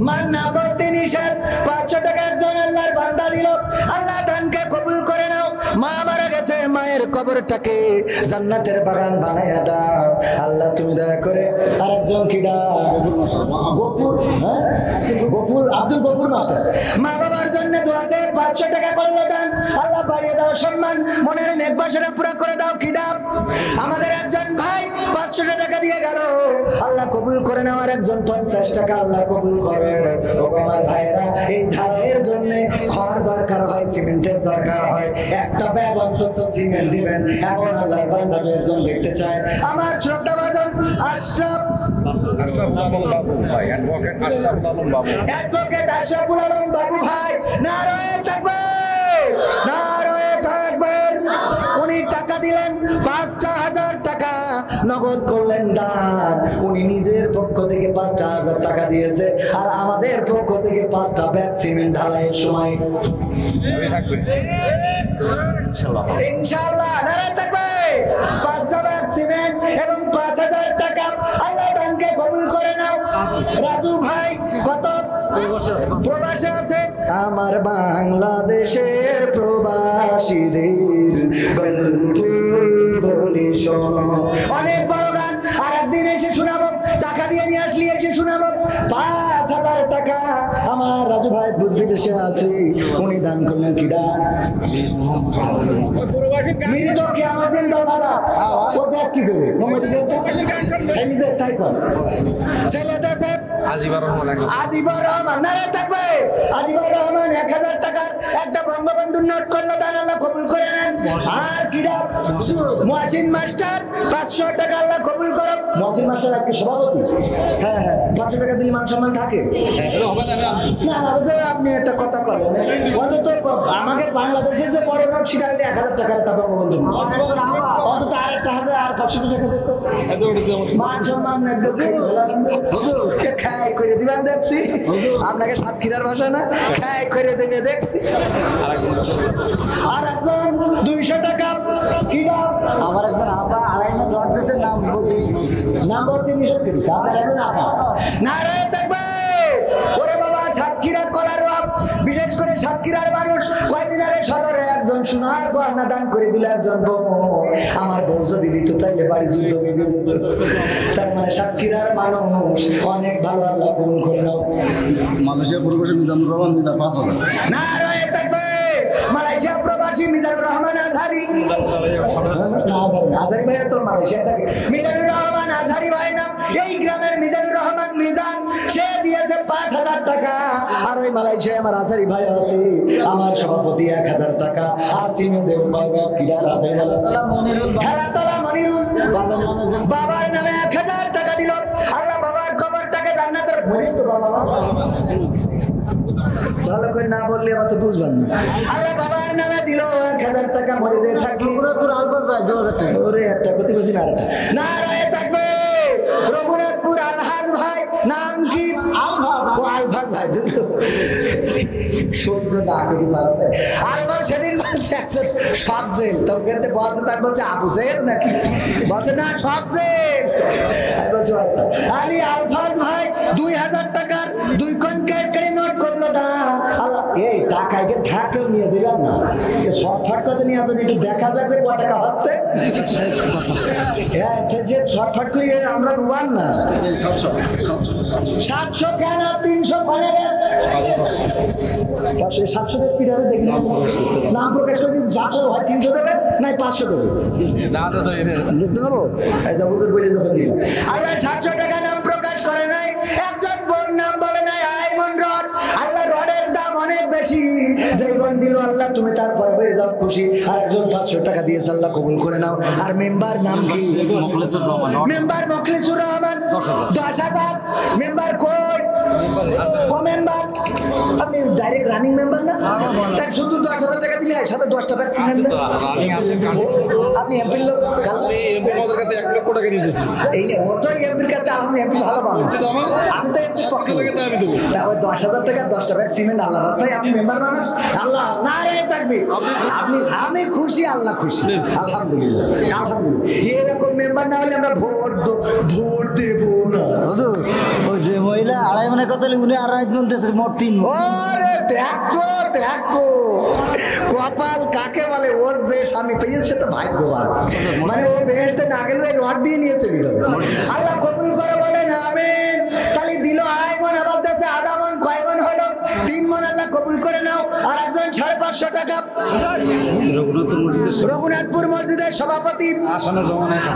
[SPEAKER 1] মান না বলতে নিষেধ। 500 টাকা একজন আল্লাহর বান্দা দিল, আল্লাহ দানকে কবুল করে নাও। মা মারা গেছে, মায়ের কবরটাকে জান্নাতের বাগান বানাইয়া দাও আল্লাহ তুমি দয়া করে। আরেকজন কিডা গফুর, হ্যাঁ গফুর, আব্দুল গফুর মাস্টার, মা বাবার জন্য দোয়া চাই, 500 টাকা করলো দান, আল্লাহ বাড়িয়ে দাও সম্মান, মনের নেক বাসনা পুরো করে দাও। কিডা আমাদের একজন ভাই 500 টাকা দিয়ে গেল, আল্লাহ কবুল করে নাও। আর একজন 50 টাকা, আল্লাহ কবুল করে। ও আমার ভাইয়েরা, এই ঢালাইয়ের জন্য খড় দরকার হয়, সিমেন্টের দরকার হয়, একটা ব্যাগ অন্তত সিমেন্ট দিবেন এমন আল্লাহর বান্দা একজন দেখতে চায়। আমার শ্রদ্ধাভাজন আশরাফ বাবু ভাই, অ্যাডভোকেট আশরাফুল আলম বাবু ভাই, নারায়ে তাকবীর, নারায়ে তাকবীর। উনি টাকা দিলেন 5000 টাকা, নগদ করলেন দান। উনি নিজের পক্ষ থেকে 5000 টাকা দিয়েছে, আর আমাদের পক্ষ থেকে 5টা ব্যাগ সিমেন্ট ঢালাইয়ের সময় থাকবে ইনশাআল্লাহ। নারায়ে তাকবীর। 5টা ব্যাগ সিমেন্ট এবং 5000 টাকা, আল্লাহ দানকে কবুল করে নাও। রাজু ভাই কত প্রবাসে আছে, আমার বাংলাদেশের প্রবাসীদের গল্প বলি শোনো। অনেক বড় গান, আর একদিন এসে শোনাবো, টাকা দিয়ে নিয়ে আসলি এসে শোনাবো। 5000 টাকা আমার রাজু ভাই বিদেশে আছে, উনি দান করলেন। কিডা মৃত কিয়ামত দিন দাদা ও দেশ কি করে ছেলে দেশ তাই কর, ছেলে দেশে আজিবুর রহমান, নারায়ে তাকবীর। আজিবুর রহমান 1000 টাকার একটা বঙ্গবন্ধুর নোট করলো দান, আল্লাহ কবুল করে নেন। আর কিডা মহসিন মাস্টার 500 টাকা, আল্লাহ কবুল করো। মহসিন মাস্টার আজকে সভাপতি। হ্যাঁ হ্যাঁ, 500 টাকা দিলে মান সম্মান থাকে না? আপনি একটা কথা করেন, অন্তত আমাকে বাংলাদেশের যে বড় নোট সেটা 1000 টাকার একটা বঙ্গবন্ধু, অন্তত আর একটা 1000 আর 500 টাকা মান সম্মান খাই করে দিবেন। দেখছি আপনাকে সাতক্ষীরার ভাষা না, খাই করে দেবে দেখছি। আর একজন 200 টাকা কি দাম? আমার একজন আপা 2.5 নোট দিয়েছে, নাম বলতে নিষেধ করেছে। আপনার এখন আপা নারে থাকবে। ওরে বাবা, সাতক্ষীরার কলার বাপ, বিশেষ করে সাতক্ষীরার মানুষ কয়েকদিন আগে সদরে একজন সোনার গয়না দান করে দিল একজন বউ। আমার বউ যদি দিত তাইলে বাড়ি যুদ্ধ বেঁধে যেত। তার মানে সাতক্ষীরার মানুষ অনেক ভালো, আল্লাহ কবুল করে নাও।
[SPEAKER 2] মালয়েশিয়া প্রবাসী মিজানুর রহমান মিজা 5,000।
[SPEAKER 1] না রয়ে থাকবে। মালয়েশিয়া প্রবাসী মিজানুর রহমান আজহারি, আজহারি ভাই তো মালয়েশিয়া থাকে। মিজানুর রহমান আজহারি ভাই নাম, এই গ্রামের মিজানুর রহমান মিজান, সে দিয়েছে 5,000 টাকা। আর ওই মালয়েশিয়ায় আমার আজহারি ভাই আছে, আমার সভাপতি 1,000 টাকা। আর সিমেন্ট দেব পারবে কিরা তাদের হেলাতলা মনিরুল, হেলাতলা মনিরুল বাবার নামে 1,000 টাকা দিল। আল্লাহ বাবার কবরটাকে জান্নাতের ভালো করে না বললে আবার তো বুঝবেন না। আল্লাহ বাবার নামে দিল 1,000 টাকা, মরে যায় থাকলো তোর আলবাস ভাই 2,000 টাকা। ওরে একটা ক্ষতি করছি না, আরেকটা না রয়ে থাকবে। রঘুনাথপুর আলহাজ ভাই, নাম কি? আলভাস ভাই, সহ্য না করি পারাতে। আলভাস সেদিন বলছে একজন সব জেল, তো কিন্তু বলছে, তাই বলছে আবু জেল নাকি, বলছে না সব জেল। আমি বলছি আচ্ছা। আলী আলভাস ভাই 2,000 টাকার 2 কনকের নোট করলো না। এই টাকা একে থাকলেও নিয়ে যাবেন না, সব ফাট করে নিয়ে আসবেন, একটু দেখা যাক যে কত টাকা হচ্ছে। হ্যাঁ, যে ছটফট করে আমরা ডুবান না। 700 কেন 300 পারে গেছে 700 দেখি নাম প্রকাশ করে 700 হয়, 300 দেবে না 500 দেবে, বুঝতে পারবো। আল্লাহ 700 টাকা নাম প্রকাশ করে নাই, একজন বোন নাম বলে নাই আইমন রড। আল্লাহ রডের দাম অনেক বেশি, যে বোন দিল আল্লাহ তুমি তারপরে হয়ে যাও খুশি। আর একজন 500 টাকা দিয়েছে, আল্লাহ কবুল করে নাও। আর মেম্বার নাম কি? মেম্বার মুখলিসুর রহমান 10,000। মেম্বার কই? ও মেম্বার আপনি ডাইরেক্ট রানিং মেম্বার না, তার শুধু 10,000 টাকা দিলে সাথে 10টা ভ্যাকসিন নেন। আপনি এমপির লোক,
[SPEAKER 2] আমাদের কাছে 1 লক্ষ টাকা নিতেছি।
[SPEAKER 1] এই নে ও তো এমপির কাছে, আমি এমপি ভালো পাবো, আমি তো এমপির পক্ষে লাগে, তাই আমি দেবো। তারপর 10,000 টাকা 10টা ভ্যাকসিন আল্লাহ রাস্তায়, আপনি মেম্বার মানুষ, আল্লাহ না রে থাকবে। আপনি আমি খুশি, আল্লাহ খুশি, আলহামদুলিল্লাহ আলহামদুলিল্লাহ। এরকম মেম্বার না হলে আমরা ভোট দেবো না।
[SPEAKER 3] ওই যে মহিলা 2.5 মনে কথা উনি 2.5 মন দিয়েছে, মোট 3 মন।
[SPEAKER 1] ওরে দেখো কপাল কাকে বলে, ওর যে স্বামী পেয়েছে সে তো ভাগ্যবান। মানে ও বেহেশতে না গেলে রড দিয়ে নিয়ে চলে যাবে। আল্লাহ কবুল করে বলেন আমিন। তাহলে দিল 2.5 মন, আবার দেশে 1/2 মন, কয় মন হলো? 3 মন। আল্লাহ কবুল করে নাও। আর একজন 550 টাকা, রঘুনাথপুর মসজিদের সভাপতি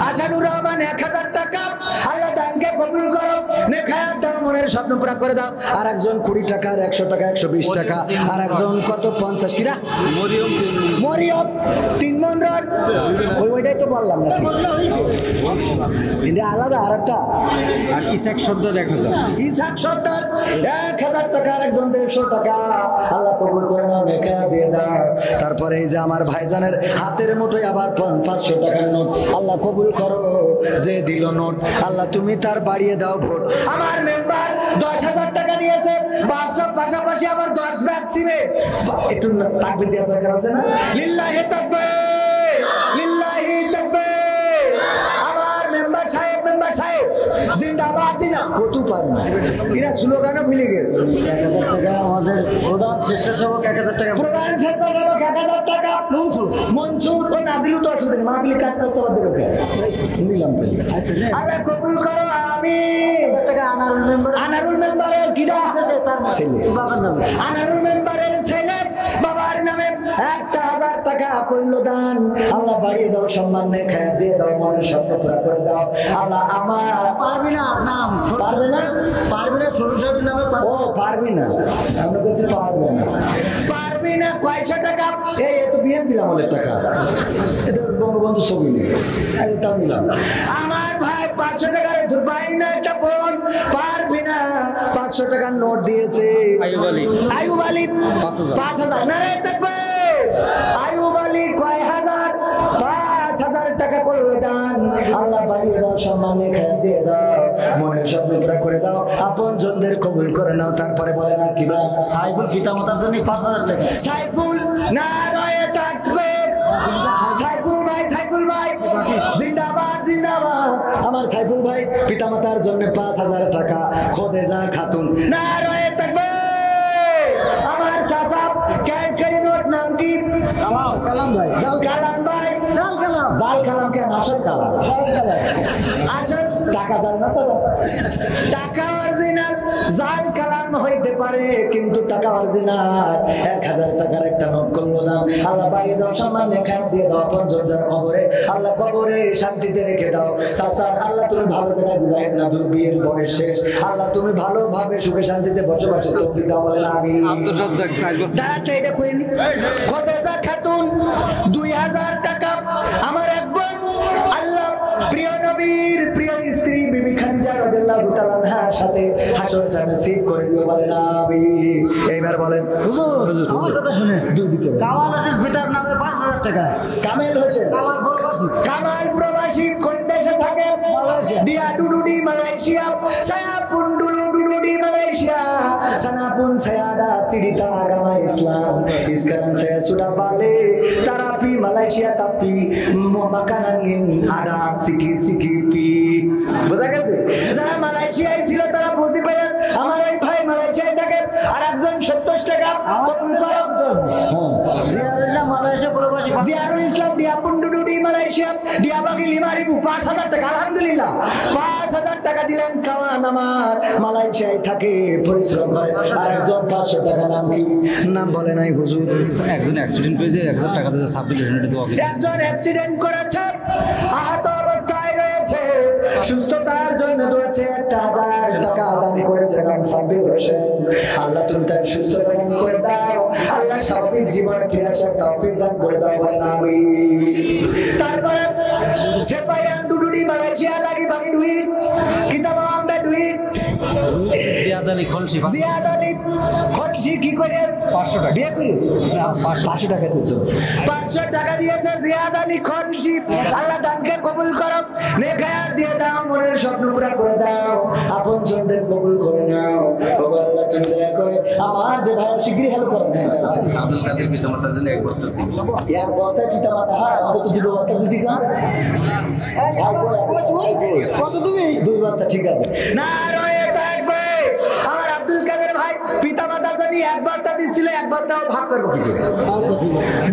[SPEAKER 1] আসানুর রহমান 1,000 টাকা। আল্লাহ দানকে কবুল করো, নেখায়াত দাও, মনের স্বপ্ন পুরা করে দাও। আর একজন 20 টাকা, 100 টাকা, 120 টাকা। আর একজন কত 50 কিনা মরিয়ম 3 মন রড। ওইটাই তো বললাম নাকি, এটা আলাদা। আর একটা
[SPEAKER 2] ইসাক সর্দার 1,000।
[SPEAKER 1] ইসাক সর্দার 1,000 টাকা। আর একজন 150 টাকা। আল্লাহ কবুল করে নাও, নেখা দিয়ে দাও। তারপরে এই যে আমার ভাইজানের হাতের মুঠোয় আবার 500 টাকার নোট, আল্লাহ কবুল করো। যে দিল নোট আল্লাহ তুমি তার বাড়িয়ে দাও ভোট। আমার মেম্বার 10,000 টাকা দিয়েছে, 500 পাশাপাশি আবার 10 ব্যাগ সিমেন্ট। একটু তাকবীর দেওয়ার দরকার আছে না? লিল্লাহি তাকবীর, লিল্লাহি তাকবীর। আমার মেম্বার সাহেব জিন্দাবাদ জিনা কত পার না, এরা স্লোগানও ভুলে গেছে।
[SPEAKER 3] 1,000 টাকা আমাদের প্রধান স্বেচ্ছাসেবক, 1,000 টাকা
[SPEAKER 1] প্রধান স্বেচ্ছাসেবক 1,000 টাকা। মনসুর ও না দিল তো অসুবিধা নেই, মাহফিলে কাজ করছে আমাদের ওকে নিলাম। আল্লাহ কবুল করো আমিন।
[SPEAKER 3] 1,000 টাকা
[SPEAKER 1] আনারুল মেম্বারের কিরা
[SPEAKER 3] তার বাবার নামে,
[SPEAKER 1] আনারুল মেম্বারের ছেলে বাবার নামে 1,000 টাকা করলো দান। আল্লাহ বাড়িয়ে দাও, সম্মান নে খায়া দিয়ে দাও, মনের স্বপ্ন পুরা করে দাও। আল্লাহ আমার
[SPEAKER 3] পারবি না নাম
[SPEAKER 1] পারবে না,
[SPEAKER 3] শ্বশুর সাহেবের নামে।
[SPEAKER 1] ও পারবি না, আমরা কাছে পারবে না, পারবি না। 100 টাকা, এই তো বিএনপির আমলের টাকা, এটা বঙ্গবন্ধু ছবি নেই, তাও নিলাম। আমার ভাই 500 টাকার ভাই না, একটা বোন পারবি না, 500 টাকার নোট দিয়েছে। আইয়ুব আলী 5,000 না রে থাকবে। আইয়ুব আলী কয় হাজার? 5,000 টাকা করবে দান। আল্লাহ বাড়িয়ে দাও, সম্মানে খায় দিয়ে দাও, মনের স্বপ্ন পুরা করে দাও। আপন জনদের আমাদের কবুল করে নাও। তারপরে বলে না কি ভাই?
[SPEAKER 3] সাইফুল পিতামাতার জন্য 5,000 টাকা।
[SPEAKER 1] সাইফুল নারায়ে তাকবীর। সাইফুল ভাই জিন্দাবাদ জিন্দাবাদ। আমার সাইফুল ভাই পিতামাতার জন্য 5,000 টাকা। খোদেজা খাতুন নারায়ে তাকবীর। আমার চাচা ক্যান্টারি নোট নাম কি?
[SPEAKER 3] কালাম ভাই।
[SPEAKER 1] কালাম ভাই। জাল কালাম কেন? আসল কালাম। আসল টাকা জাল না তো। টাকা অরিজিনাল, জাল কালাম হইতে পারে কিন্তু টাকা অরিজিনাল। 1,000 টাকার একটা নোট করলো দাম। আল্লাহ বাড়ি দাও, সম্মান লেখা দিয়ে দাও। আপনজন যারা কবরে, আল্লাহ কবরে শান্তিতে রেখে দাও। সাসার আল্লাহ তুমি ভালো জায়গায় বিবাহ না, দূর বিয়ের বয়স শেষ। আল্লাহ তুমি ভালোভাবে সুখে শান্তিতে বসবাসের তৌফিক দাও বলেন আমিন।
[SPEAKER 2] আব্দুর রাজ্জাক সাইবস
[SPEAKER 1] তাড়াতাড়ি এটা কই নি। খোদেজা খাতুন 2,000 টাকা। আমার এক বোন আল্লাহ প্রিয় নবীর প্রিয় স্ত্রী বিবি খাদিজা রাদিয়াল্লাহু তাআলা আনহার সাথে হাসরটা নসিব করে দিও বলেন আমিন। এইবার বলেন
[SPEAKER 3] হুজুর আমার কথা শুনে
[SPEAKER 1] দুই দিকে বলেন।
[SPEAKER 3] কামাল হোসেন পিতার নামে 5,000 টাকা।
[SPEAKER 1] কামেল হোসেন
[SPEAKER 3] কামাল প্রবাসী।
[SPEAKER 1] কামাল প্রবাসী কোন দেশে থাকে?
[SPEAKER 3] মালয়েশিয়া।
[SPEAKER 1] দিয়া ডুডুডি মালয়েশিয়া। সায়াপুন ডুডুডি মালয়েশিয়া। সানাপুন সায়াডা চিড়িতা আগামা ইসলাম। ইসকান saya sudah balik terapi Malaysia tapi makanangin ada siki-sikipi। বোঝা গেছে? যারা মালয়েশিয়ায় ছিল তারা বলতে পারে আমার ওই ভাই মালয়েশিয়ায় থাকে আর একজন 70 টাকা কবুল করো।
[SPEAKER 3] জিয়ারুল্লাহ মালয়েশিয়া প্রবাসী।
[SPEAKER 1] জিয়ারুল ইসলাম দিয়া পুন্ডুডুডি মালয়েশিয়া দিয়া বাগি লিমারিবু 5,000 টাকা। আলহামদুলিল্লাহ 5,000 টাকা দিলেন। কাওয়ান আমার মালয়েশিয়ায় থাকে, পরিশ্রম করে। আর একজন 500 টাকা নাম কি? নাম বলে নাই হুজুর।
[SPEAKER 2] একজন অ্যাক্সিডেন্ট হয়েছে 1,000 টাকা দিয়ে সাবমিট
[SPEAKER 1] একজন অ্যাক্সিডেন্ট করেছে, আহত অবস্থায় রয়েছে, সুস্থতার জন্য রয়েছে 1,000 টাকা দান করেছে নাম সাব্বির হোসেন। আল্লাহ তুমি তার সুস্থতা দান করে দাও। আল্লাহ স্বাভাবিক জীবনে ফিরে আসার তৌফিক দান করে দাও বলেন আমিন। তারপরে সেপাইয়ান ডুডুডি মালয়েশিয়া লাগি বাকি ডুইট কিতাব আমরা ডুইট
[SPEAKER 2] জিয়াদ আলী খলসি
[SPEAKER 1] জিয়াদ আলী খলসি কি করেছ?
[SPEAKER 2] 500 টাকা
[SPEAKER 1] বিয়ে করেছ? না 500 টাকা দিয়েছো। 500 টাকা দিয়েছে জিয়াদ আলী খলসি। আল্লাহ দানকে কবুল করো, নেক হায়াত দিয়ে দাও, মনের স্বপ্ন পুরা করে দাও, আপনজনদের কবুল করে নাও। ও আল্লাহ তুমি দয়া করে আমার যে ভাই শিগগিরই হেল্প করো।
[SPEAKER 2] আব্দুল কাদের পিতামাতার জন্য 1 বস্তা ছিল।
[SPEAKER 1] এক বস্তা পিতামাতা, হ্যাঁ অন্তত 2 বস্তা দিদি কা। কত দিবি? 2 বস্তা ঠিক আছে। না রয়ে থাকবে। আমার আব্দুল কাদের ভাই পিতামাতার জন্য 1 বস্তা দিছিল, 1 বস্তাও ভাগ করবো কি করে?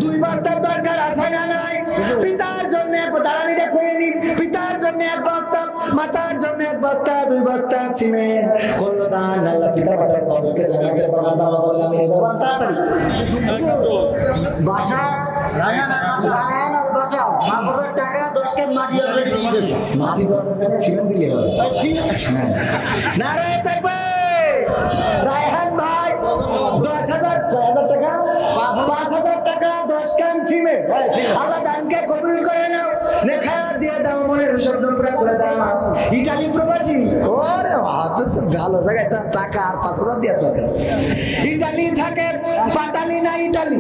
[SPEAKER 1] 2 বস্তার দরকার আছে না নাই? পিতার জন্য দাঁড়ানিটা কয়ে নি। পিতার জন্য 1 বস্তা, মাতার জন্য 1 বস্তা, 2 বস্তা সিমেন্ট করলো দান। আল্লাহ পিতামাতার কবরকে জান্নাতের বাগান বাবা বললাম এবার তাড়াতাড়ি।
[SPEAKER 3] বাসা রায়হান আর বাসা 5,000 টাকা 10 কেজি মাটি অলরেডি দিয়ে দিয়েছে।
[SPEAKER 1] মাটি দরকার সিমেন্ট দিলে হবে। না রয়ে থাকবে। রায়হান ভাই 10,000 টাকা 5,000 টাকা 10 কান সিমেন্ট। আল্লাহ দানকে কবুল করে নাও, নেক হায়াত দিয়ে দাও, মনের স্বপ্ন পুরা করে দাও। ইটালি প্রবাসী, ওরে হাত তো ভালো জায়গায়, তার টাকা আর 5,000 দেওয়ার দরকার আছে। ইটালি থাকে, পাটালি না ইটালি,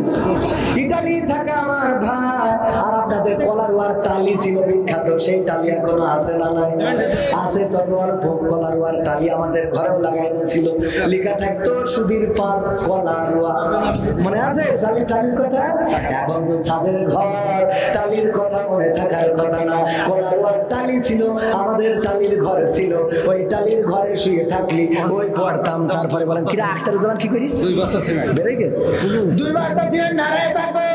[SPEAKER 1] ইটালি থাকে আমার ভাই। আর আপনাদের কলারওয়ার টালি ছিল বিখ্যাত, সেই টালি এখনো আছে না নাই? আছে তো অল্প। কলারওয়ার টালি আমাদের ঘরেও লাগাইনো ছিল, লেখা থাকতো সুধীর পাল কলারওয়া। মনে আছে টালির কথা? এখন তো ছাদের ঘর, টালির কথা মনে থাকার কথা না। কলারওয়ার টালি ছিল, আমাদের টালির ঘরে ছিল। ওই টালির ঘরে শুয়ে থাকলি ওই পড়তাম। তারপরে বলেন কিরা আখতারুজ্জামান কি করিস?
[SPEAKER 2] 2 বস্তা সিমেন্ট
[SPEAKER 1] বেড়ে গেছে। 2 বস্তা সিমেন্ট নারায় থাকবে।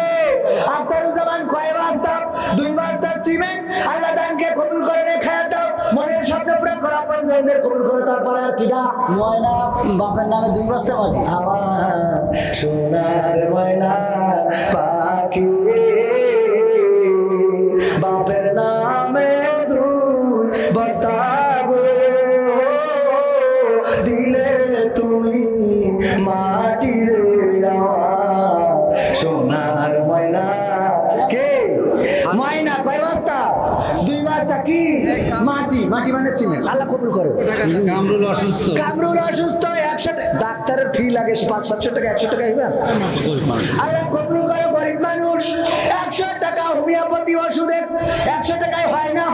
[SPEAKER 1] আখতারুজ্জামান কয় বস্তা? 2 বস্তা সিমেন্ট। আল্লাহ দানকে কবুল করে রেখে দাও, মনের স্বপ্ন পুরো করা পঞ্জনদের কবুল করে। তারপরে আর কিরা?
[SPEAKER 3] ময়না বাপের নামে 2 বস্তা মাটি।
[SPEAKER 1] আমার সোনার ময়না পাখি বাপের নামে 2 বস্তা গো দিলে তুমি মাটির সোনার ময়না। কে ময়না? কয় বস্তা? 2 বস্তা। কি মাটি? মাটি মানে সিমেন্ট। আল্লাহ কবুল করো।
[SPEAKER 2] কামরুল অসুস্থ,
[SPEAKER 1] কামরুল অসুস্থ, 100 ডাক্তারের ফি লাগে 500-700 টাকা, 100 টাকা হইবে। আল্লাহ কবুল করো। গরিব মানুষ 100 টাকা হোমিওপ্যাথি ওষুধে 100 টাকায় হয় না?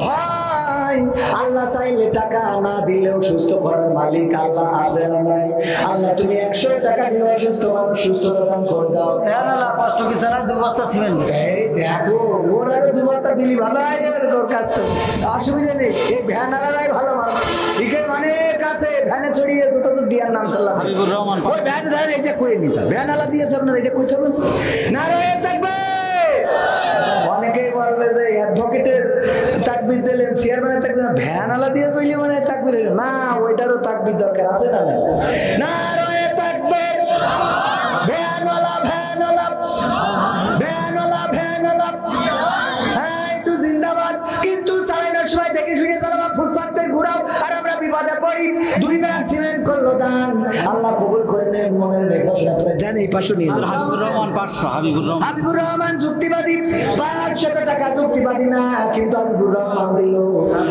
[SPEAKER 1] হয়। আল্লাহ চাইলে টাকা না দিলেও সুস্থ করার মালিক আল্লাহ আছে না নাই? আল্লাহ তুমি 100 টাকা দিলে অসুস্থ মানুষ সুস্থতা দান করে দাও।
[SPEAKER 3] হ্যাঁ না কষ্ট কি ছাড়া 2 বস্তা সিমেন্ট
[SPEAKER 1] এই দেখো ওর আরো 2 বস্তা দিলি ভালো হয়, ওর কাজ তো অসুবিধা নেই। এই ভ্যান আলারাই ভালো ভালো লিখে মানে কাছে ভ্যানে চড়িয়েছে তো দিয়ার নাম চাল্লাম
[SPEAKER 2] হাবিবুর রহমান
[SPEAKER 1] ওই ভ্যান ধরেন এটা কই নিতা ভ্যান আলা দিয়েছে আপনার এটা কইতে হবে না রয়ে থাকবে। অনেকেই বলবে যে অ্যাডভোকেটের তাকবির দিলেন চেয়ারম্যানের তাকবির ভ্যান আলা দিয়ে বইলে মানে তাকবির না, ওইটারও তাকবির দরকার আছে না না? না রয়ে থাকবে ভ্যানওয়ালা ভ্যানওয়ালা ভ্যানওয়ালা ভ্যানওয়ালা হ্যাঁ একটু জিন্দাবাদ, কিন্তু চালানোর সময় দেখে শুনে চালাবা, ফুসফাস করে ঘুরাও আর আমরা বিপদে পড়ি। 2 ব্যাগ সিমেন্ট করলো দান, আল্লাহ কবুল করে নেন। মনের লেখা দেন এই পাশে নিয়ে যান।
[SPEAKER 2] হাবিবুর রহমান 500
[SPEAKER 1] হাবিবুর রহমান যুক্তিবাদী 500 টাকা যুক্তিবাদী না, কিন্তু হাবিবুর রহমান দিল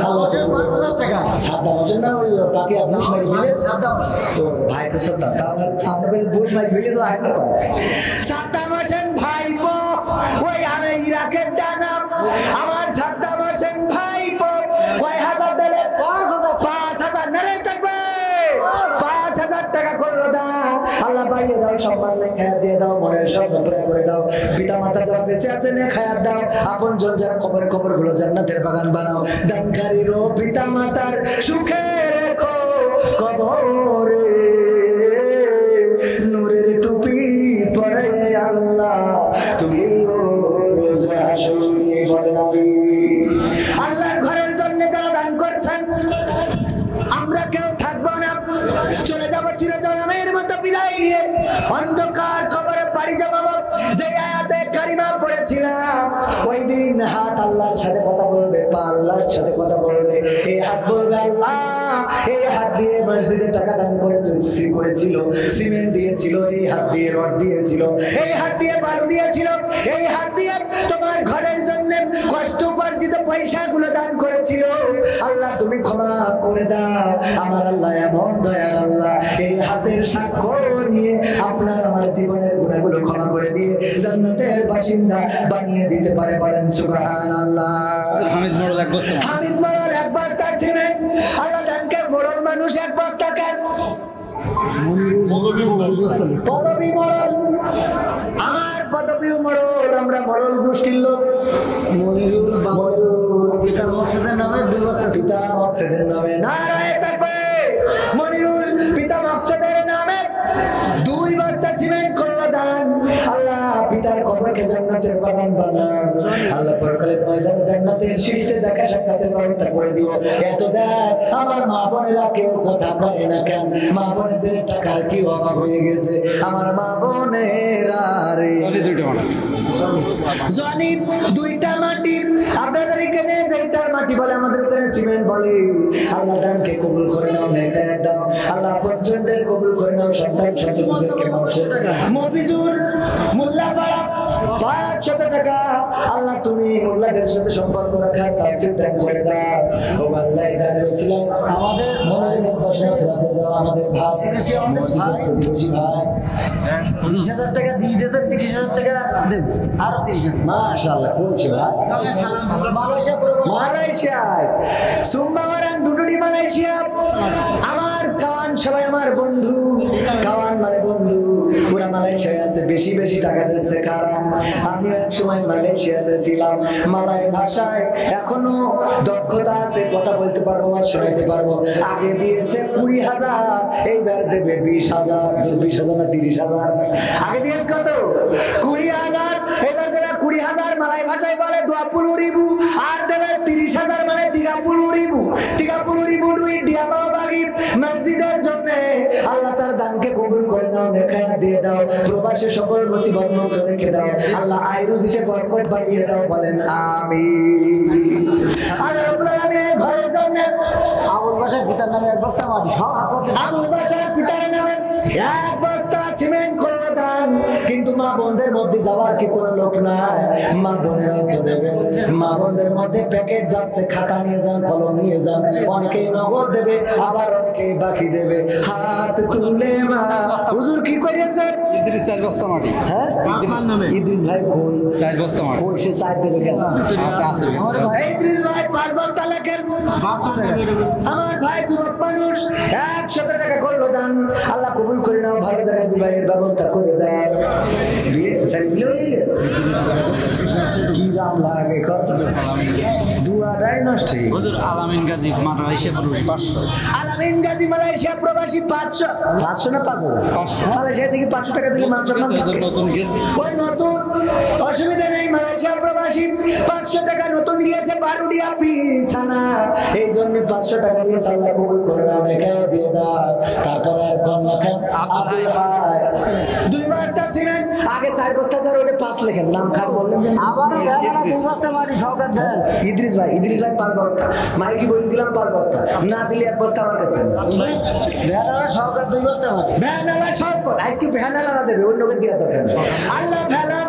[SPEAKER 3] 5000 টাকা
[SPEAKER 1] সাদ্দাম হোসেন না ওই তাকে আপনি সময় দিলে
[SPEAKER 3] সাদ্দাম
[SPEAKER 1] তো ভাই তো সাদ্দাম তা আপনাদের বুশ ভাই মিলে তো আরেকটা কথা সাদ্দাম হোসেন ভাইপো ওই আমি ইরাকের ডানা আমার সাদ্দাম হোসেন ভাইপো কয় হাজার দিলে 5000 নারে থাকবে 5000 টাকা করলো দাও। আল্লাহ বাড়িয়ে দাও, সম্মান নেই খায়াত দিয়ে দাও, মনের স্বপ্ন পুরা করে দাও। পিতা মাতা যারা বেঁচে আছে নে খায়াত দাও, আপন জন যারা কবরে কবর গুলো জান্নাতের বাগান বানাও। দানকারীরও পিতা মাতার সুখে রেখো কবরে, নূরের টুপি পরে আল্লাহ তুলিও রোজ হাসরে বলে নবী। আল্লাহর ঘরের জন্য যারা দান করছেন আমরা কেউ থাকবো না, চলে যাব চিরজন্মের মতো বিদায় নিয়ে অন্ধকার কবরে পাড়ি জমাবো। যে আয়াতে কারিমা পড়েছিলাম ওই দিন হাত আল্লাহর সাথে কথা বলবে, পা আল্লাহর সাথে কথা বলবে। এই হাত বলবে আল্লাহ এই হাত দিয়ে মসজিদে টাকা দান করেছিল, সিমেন্ট দিয়েছিল, এই হাত দিয়ে রড দিয়েছিল, এই হাত দিয়ে বালু দিয়েছিল, এই হাত দিয়ে তোমার ঘরের জন্য কষ্ট উপার্জিত পয়সাগুলো দান করেছিল। আল্লাহ তুমি ক্ষমা করে দাও। আমার আল্লাহ এমন দয়ার আল্লাহ, এই হাতের সাক্ষ্য নিয়ে আপনার আমার জীবনের গুনাহগুলো ক্ষমা করে দিয়ে জান্নাতের বাসিন্দা বানিয়ে দিতে পারে। বলেন সুবহানাল্লাহ।
[SPEAKER 2] হামিদ মোড়ল 1 বস্তা
[SPEAKER 1] হামিদ মোড়ল 1 বস্তা সিমেন্ট আল্লাহ দানকে মোড়ল মানুষ 1 বস্তা কেন? পদবী মোড়ল আমার পদবী মোড়ল, আমরা মোড়ল গোষ্ঠীর লোক।
[SPEAKER 3] মনিরুল পিতা মকসদের নামে 2 বস্তা
[SPEAKER 1] পিতা মকসদের নামে নারায়ে তাকবীর। মনিরুল পিতা মকসদের নামে 2 বস্তা সিমেন্ট করলো দান। আল্লাহ পিতার কবরকে জান্নাতের বাগান বানান। আল্লাহ পরকালের ময়দানে জান্নাতের সিঁড়িতে দেখা সাক্ষাতের ব্যবস্থা করে দিও। এত দেখ আমার মা বোনেরা কেউ কথা কয় না কেন? মা বোনেদের টাকার কি অভাব হয়ে গেছে? আমার মা বোনেরা রে জনি 2টা মাটি আপনাদের এখানে যেটার মাটি বলে আমাদের ওখানে সিমেন্ট বলে। আল্লাহ দানকে কবুল করে নাও, নেকায়াত দাও। আল্লাহ পর্যন্তের কবুল করে নাও, সন্তান সন্ততিদেরকে মানুষের মফিজুর মোল্লাপাড়া 500 টাকা। আল্লাহ তুমি মোল্লাদের সাথে সম্পর্ক রাখার তৌফিক দান করে দাও। ও আল্লাহ এখানে ছিলাম আমাদের মনের নির্বাচনে আমাদের ভাই প্রতিবেশী ভাই
[SPEAKER 3] 30,000 টাকা দিয়ে দিয়েছে, 30,000 টাকা দেব আর 30,000
[SPEAKER 1] মাশাআল্লাহ খুশি ভাই। মালয়েশিয়ায় সুম্মাওয়ারান ডুডুডি মালয়েশিয়া আমার কাওয়ান সবাই আমার বন্ধু, কাওয়ান মানে বন্ধু। পুরা মালয়েশিয়ায় আছে, বেশি বেশি টাকা দিচ্ছে কারণ আমি এক সময় মালয়েশিয়াতে ছিলাম। মালয় ভাষায় এখনো দক্ষতা আছে, কথা বলতে পারবো আর শোনাইতে পারবো। আগে দিয়েছে 20,000, এইবার দেবে 20,000 20,000 না 30,000। আগে দিয়েছে কত? 20,000, এবার দেবে 20,000। মালয় ভাষায় বলে 20,000 আর দেবে 30,000 মানে 30,000। 30,000 দুই দিয়া পাও বাগি মসজিদের জন্য। আল্লাহ তার দানকে কবুল করে নাও, নেখায়াত দিয়ে দাও, প্রবাসে সকল মুসিবত মুক্ত রেখে দাও। আল্লাহ আয় রুজিতে বরকত বাড়িয়ে দাও। বলেন আমিন। আল্লাহ রাব্বুল আলামিনের ঘরের জন্য
[SPEAKER 3] আবুল বাসার পিতার নামে 1 বস্তা মাটি সব হাতে
[SPEAKER 1] আবুল বাসার পিতার নামে 1 বস্তা সিমেন্ট করলো দান। কিন্তু মা বোনদের মধ্যে যাওয়ার কি কোনো লোক নাই? মা বোনেরাও তো দেবে। মা বোনদের মধ্যে প্যাকেট যাচ্ছে, খাতা নিয়ে যান, কলম নিয়ে যান। অনেকেই নগদ দেবে, আবার অনেকেই বাকি দেবে। হাত তুলে মা হুজুর কি করেছে?
[SPEAKER 2] ইদ্রিস 4 বস্তা মাটি।
[SPEAKER 1] হ্যাঁ ইদ্রিস ভাই কোন
[SPEAKER 2] 4 বস্তা মাটি।
[SPEAKER 1] ওই সে সাইড দেবে কেন?
[SPEAKER 2] আছে।
[SPEAKER 1] এই ইদ্রিস ভাই 5 বস্তা লেখেন। আমার ভাই যুবক মানুষ 100 টাকা করলো দান, আল্লাহ কবুল করে নাও, ভালো জায়গায় বিবাহের ব্যবস্থা করে দেয়। বিয়ে সাইকেল কি রাম লাগে কর দুয়াটাই নষ্ট হয়ে গেছে।
[SPEAKER 2] হুজুর আলামিন গাজী মালয়েশিয়া প্রবাসী 500।
[SPEAKER 1] আলামিন গাজী মালয়েশিয়া প্রবাসী 500 না 5000?
[SPEAKER 2] 500
[SPEAKER 1] মালয়েশিয়া থেকে 500 টাকা দিলে মান সম্মান থাকে।
[SPEAKER 2] নতুন গেছে।
[SPEAKER 1] ওই নতুন অসুবিধা নেই, মালয়েশিয়া প্রবাসী 500 টাকা নতুন গিয়েছে বারুডিয়া পিছানা, এই জন্য 500 টাকা দিয়ে আল্লাহ কবুল করে নাও, রেখে দিয়ে দাও। তারপরে আর কোন লেখেন? আব্দুল ভাই 2 বস্তা সিমেন্ট, আগে 4 বস্তা স্যার ওটা 5 লেখেন, নাম খান বললেন যে
[SPEAKER 3] আবার 2 বস্তা মাটি সরকার দেন।
[SPEAKER 1] ইদ্রিস ভাই 5 বস্তা, মাইকি বলে দিলাম 5 বস্তা, না দিলে 1 বস্তা আমার কাছে।
[SPEAKER 3] ভ্যানালা সরকার 2 বস্তা মাটি।
[SPEAKER 1] ভ্যানালা সরকার আজকে ভ্যানালা না দেবে, অন্যকে দেওয়া দরকার নেই। আল্লাহ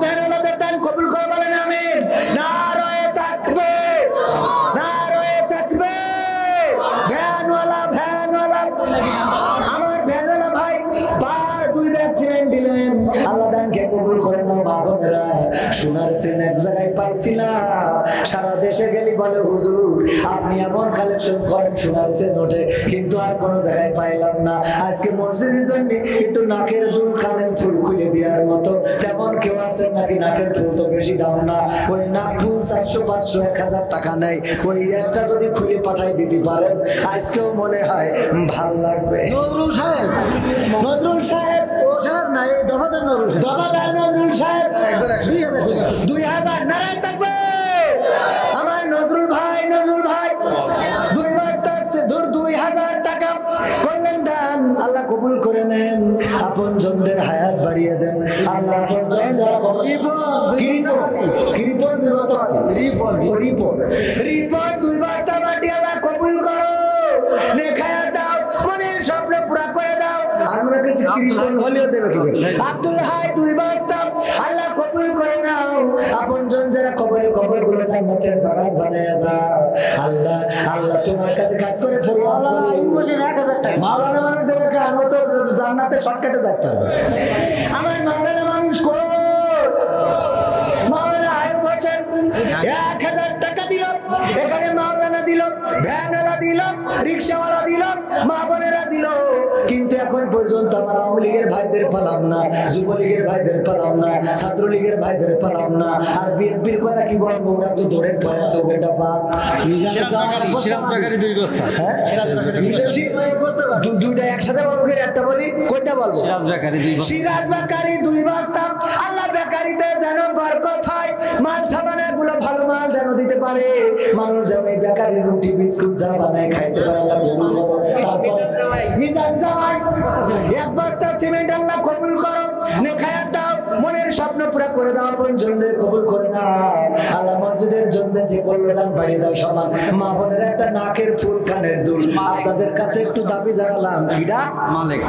[SPEAKER 1] ভ্যানালাদের দান কবুল করে বলেন আমিন। নারায়ে তাকবীর, নারায়ে তাকবীর। ভ্যানওয়ালা আমার ভ্যানওয়ালা ভাই 2 ব্যাগ সিমেন্ট দিলেন, আল্লাহ দানকে কবুল করে নাও। মা বোনেরা সোনার চেন এক জায়গায় পাইছিলাম, সারা দেশে গেলি বলে হুজুর আপনি এমন কালেকশন করেন সোনার চেন ওঠে, কিন্তু আর কোনো জায়গায় পাইলাম না। আজকে মসজিদের জন্য একটু নাকের দুল কানের ফুল খুলে দেওয়ার মতো তেমন কেউ আছেন নাকি? নাকের ফুল তো বেশি দাম না, ওই নাক ফুল 400 500 1000 টাকা নেই, ওই একটা যদি খুলে পাঠাই দিতে পারেন আজকেও মনে হয় ভাল লাগবে।
[SPEAKER 3] নজরুল সাহেব ও সাহেব না, এই দফাদার নজরুল সাহেব।
[SPEAKER 1] দফাদার নজরুল সাহেব 2000 নারায় থাকবে। আমার নজরুল ভাই 2 বস্তা 2000 টাকা করলেন দান, আল্লাহ কবুল করে নেন, আপন জনদের হায়াত বাড়িয়ে দেন আল্লাহ। আপন জন যারা রিপন 2 বস্তা মাটি আল্লাহ কবুল করো, নেখায়া দাও, মনের স্বপ্ন পুরা করে দাও। আমরা কাছে রিপন হলেও দেবে কি করে? আব্দুল হাই 2 বস্তা আল্লাহ কবুল করে নাও, আপন জন যারা কবরে কবরগুলো জান্নাতের বাগান বানায়া দাও আল্লাহ। আল্লাহ তোমার কাছে কাজ করে
[SPEAKER 3] মাওলানা এই বছর 1000 টাকা।
[SPEAKER 1] মাওলানা মানুষ দেবে কি? আমরা তো জান্নাতে শর্টকাটে যেতে পারবো। আমার মাওলানা মানুষ কোন মাওলানা আয়ু বলছেন 1000 টাকা দিল, এখানে মাওলানা দিল, ভ্যানওয়ালা দিল, রিক্সাওয়ালা দিল, মা বোনেরা দিল, কিন্তু এখন পর্যন্ত আমার আওয়ামী লীগের ভাইদের পেলাম না, যুবলীগের ভাইদের পেলাম না, ছাত্রলীগের ভাইদের পেলাম না। আর বিএনপির কথা কি বলবো, ওরা তো দৌড়ে পড়ে আছে ওটা বাদ।
[SPEAKER 2] সিরাজ বেকারি 2 বস্তা।
[SPEAKER 1] হ্যাঁ দুইটা একসাথে বলবো, একটা বলি, কোনটা বলবো?
[SPEAKER 2] সিরাজ বেকারি 2 বস্তা।
[SPEAKER 1] সিরাজ বেকারি 2 বস্তা, আল্লাহ বেকারিতে যেন বরকত হয়, মাল সামানা গুলো ভালো মাল যেন দিতে পারে, মানুষ যেন এই বেকারির রুটি বিস্কুট যা বানায় খাইতে পারে আল্লাহ কবুল করো। তারপর মিজান জামাই 1 বস্তা সিমেন্ট আল্লাহ কবুল করো, নেখায়াত দাও, মনের স্বপ্ন পুরা করে দাও, আপন জনদের কবুল করে না আল্লাহ। মসজিদের জন্য যে কল্যাণ বাড়িয়ে দাও সমান। মা বোনের একটা নাকের ফুল কানের দুল আপনাদের কাছে একটু দাবি জানালাম, কিডা? মালিক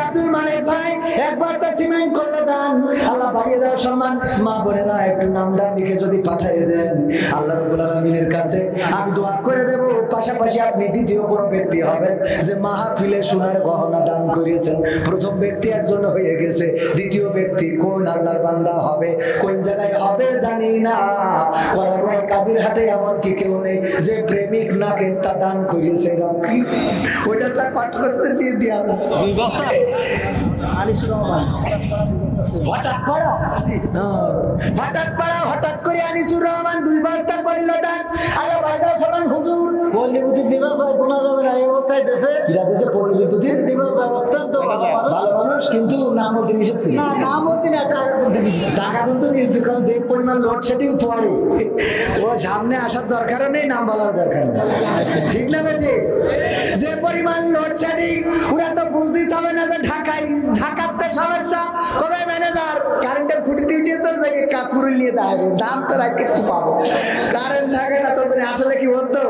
[SPEAKER 1] আব্দুল মালিক ভাই 1 বস্তা সিমেন্ট করলো দান, আল্লাহ বাড়িয়ে দাও সম্মান। মা বোনেরা একটু নামটা লিখে যদি পাঠিয়ে দেন আল্লাহ রাব্বুল আলামিনের কাছে আমি দোয়া করে দেব, পাশাপাশি আপনি দ্বিতীয় কোন ব্যক্তি হবেন যে মাহফিলে সোনার গহনা দান করেছেন। প্রথম ব্যক্তি একজন হয়ে গেছে, দ্বিতীয় ব্যক্তি কোন আল্লাহর বান্দা হবে, কোন জায়গায় হবে জানি না। কলারবাই কাজীর হাটে এমন কি কেউ নেই যে প্রেমিক নাকে তা দান করেছে, এরকম কি? ওইটা তার কট করে দিয়ে দিয়া
[SPEAKER 2] 2 বস্তা।
[SPEAKER 1] হঠাৎ করে আনিসুর রহমান 2 বস্তা করলো দান, আরে ভাইজান সমান হুজুর
[SPEAKER 3] পল্লীবিদ্যুৎ দিবস ভাই কোনা যাবে না, এই অবস্থায় দেশে দিবস ভাই অত্যন্ত ভালো
[SPEAKER 1] মানুষ, কিন্তু নাম বলতে নিষেধ করি
[SPEAKER 3] না, নাম বলতে না, টাকা বলতে নিষেধ।
[SPEAKER 1] টাকা কিন্তু কারণ যে পরিমাণ লোডশেডিং পড়ে ও সামনে আসার দরকারও নেই, নাম বলার দরকার নেই, ঠিক না বেটে? যে পরিমাণ লোডশেডিং ওরা তো বুঝতেই হবে না যে ঢাকাতে সমস্যা, কবে ম্যানেজার কারেন্টের খুঁটিতে উঠেছে যে পুরুলিয়ে দাঁড়ে দাম তো আজকে খুব পাবো কারেন্ট থাকে না তো আসলে কি হতো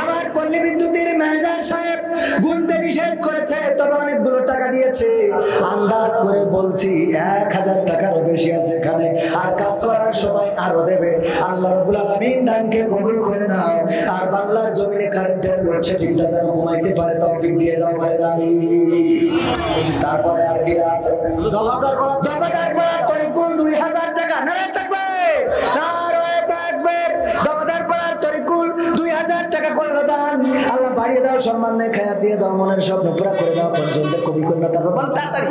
[SPEAKER 1] আমার পল্লী বিদ্যুতের ম্যানেজার সাহেব গুনতে নিষেধ করেছে তবে অনেকগুলো টাকা দিয়েছে আন্দাজ করে বলছি 1000 টাকারও বেশি আছে এখানে আর কাজ করার সময় আরো দেবে আল্লাহ রাব্বুল আলামিন দানকে কবুল করে নাও আর বাংলার জমিনে কারেন্টের লোডশেডিংটা যেন কমাইতে পারে তৌফিক দিয়ে দাও ভাই আমিন তারপরে আর কি আছে দফাদার পাড়া তরিকুল 2000 টাকা নারায়ে তাকবীর নারায়ে তাকবীর দফাদার পাড়ার তরিকুল 2000 টাকা করলো দান আল্লাহ বাড়িয়ে দাও সম্মান দিয়ে খায়াত দিয়ে দাও মনের স্বপ্ন পুরো করে দাও পঞ্চমদের কবুল করে নাও তারপর বল তাড়াতাড়ি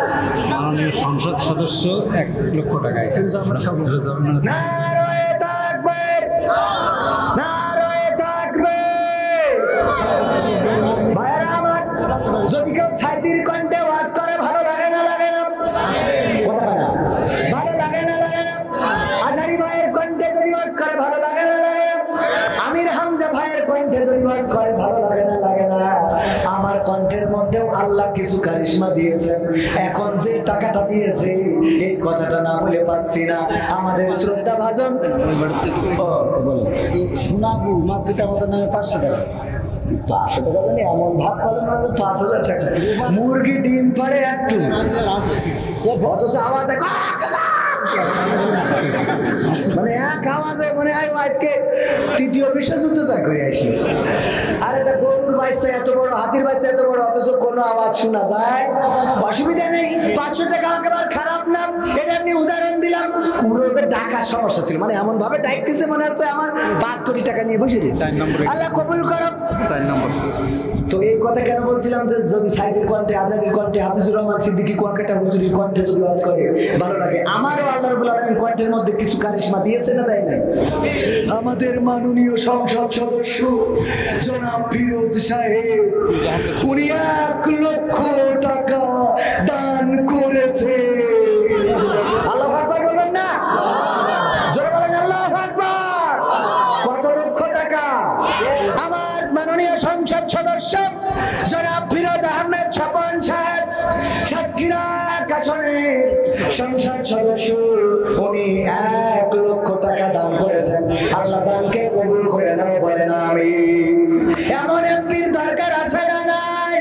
[SPEAKER 2] মাননীয় সংসদ সদস্য 1 লক্ষ টাকা এটা
[SPEAKER 1] নারায়ে তাকবীর নারায়ে তাকবীর ভাইরা আমার যদি কেউ সাইদির কণ্ঠে ওয়াজ করে ভালো লাগে না কথা না ভালো লাগে না আজহারি ভাইয়ের কণ্ঠে যদি ওয়াজ করে ভালো লাগে না আমির হামজা ভাইয়ের কণ্ঠে যদি ওয়াজ করে ভালো লাগে না আমার কণ্ঠের মধ্যেও আল্লাহ কিছু কারিশমা দিয়েছেন এখন যে টাকাটা দিয়েছে এই কথাটা না বলে পাচ্ছি না আমাদের শ্রদ্ধা ভাজন
[SPEAKER 3] সোনাবু মা পিতা মাতার নামে 500 টাকা
[SPEAKER 1] 500 টাকা মানে এমন ভাব করেন 5000 টাকা মুরগি ডিম পাড়ে একটু অথচ আওয়াজ দেখো মানে এক আওয়াজে মনে হয় আজকে তৃতীয় বিশ্বযুদ্ধ জয় করে আসি আর একটা গরুর বাইসে এত বড় হাতির বাইসে এত বড় অথচ কোনো আওয়াজ শোনা যায় অসুবিধা নেই 500 টাকা একেবারে খারাপ না এটা আমি উদাহরণ দিলাম পুরোটা টাকার সমস্যা ছিল মানে এমন ভাবে ডাইকতেছে মনে হচ্ছে আমার 5 কোটি টাকা নিয়ে বসে দিয়েছে আল্লাহ কবুল করো
[SPEAKER 2] 4 নম্বর
[SPEAKER 1] তো এই কথা কেন বলছিলাম যে যদি সাইদের কণ্ঠে আজানের কণ্ঠে হাফিজুর রহমান সিদ্দিকী কুয়াকাটা হুজুরির কণ্ঠে যদি ওয়াজ করে ভালো লাগে আমারও আল্লাহ রাব্বুল আলামিন কণ্ঠের মধ্যে কিছু কারিশমা দিয়েছে না দেয় নাই আমাদের মাননীয় সংসদ সদস্য জনাব ফিরোজ সাহেব উনি 1 লক্ষ টাকা দান করেছে আল্লাহু আকবার বলবেন না জোরে বলেন আল্লাহু আকবার কত লক্ষ টাকা আমার মাননীয় সংসদ সদস্য জনাব ফিরোজ আহমেদ স্বপন সাহেব সাতক্ষীরা আসনের সংসদ সদস্য উনি 1 লক্ষ টাকা দান করেছেন আল্লাহ দানকে কবুল করে নাও বলেন আমিন এমন এমপির দরকার আছে না নাই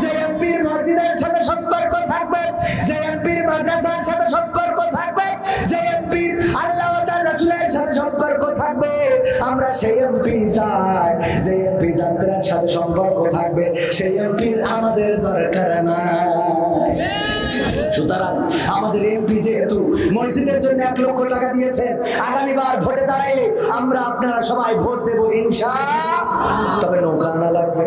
[SPEAKER 1] যে এমপির মসজিদের সাথে সম্পর্ক থাকবে যে এমপির মাদ্রাসার সাথে সম্পর্ক থাকবে যে এমপির আল্লাহ ও তার রাসূলের সাথে সম্পর্ক থাকবে আমরা সেই এমপি চাই যে এমপি যাত্রার সাথে সম্পর্ক থাকবে সেই এমপির আমাদের দরকার নাই সুতরাং আমাদের এমপি যেহেতু মসজিদের জন্য 1 লক্ষ টাকা দিয়েছেন আগামীবার ভোটে দাঁড়াইলে আমরা আপনারা সবাই ভোট দেব ইনশাআল্লাহ তবে নৌকা আনা লাগবে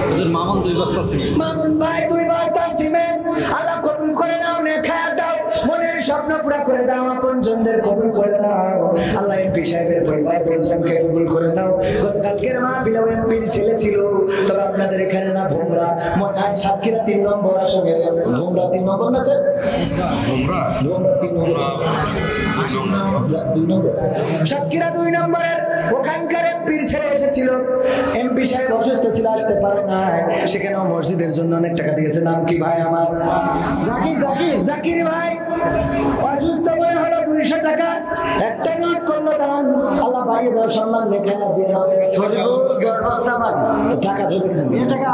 [SPEAKER 2] হুজুর মামুন 2 বস্তা সিমেন্ট
[SPEAKER 1] মামুন ভাই 2 বস্তা সিমেন্ট আল্লাহ কবুল করে নাও নেখায়া দাও মনের স্বপ্ন পুরো করে দাও আপনজনদের কবুল করে নাও আল্লাহ এমপি সাহেবের পরিবার পরিজনকে কবুল করে নাও গতকালকের মাহফিলে এমপির ছেলে ছিল তবে আপনাদের এখানে না ভোমরা মনে হয় সাতক্ষীরা 3 নম্বর আসনের ভোমরা 3 নম্বর না স্যার সাতক্ষীরা 2 নম্বরের ওখানকার এমপির ছেলে এসেছিল এমপি সাহেব অসুস্থ ছিল আসতে পারে না সেখানে মসজিদের জন্য অনেক টাকা দিয়েছে নাম কি ভাই আমার জাকির ভাই অসুস্থ মনে হলো 200 টাকা একটা নোট করলো দান আল্লাহ বাড়িয়ে দাও সম্মান লেখা দিয়ে শরীফুল 10 বস্তা মাটি টাকা ধরে এই টাকা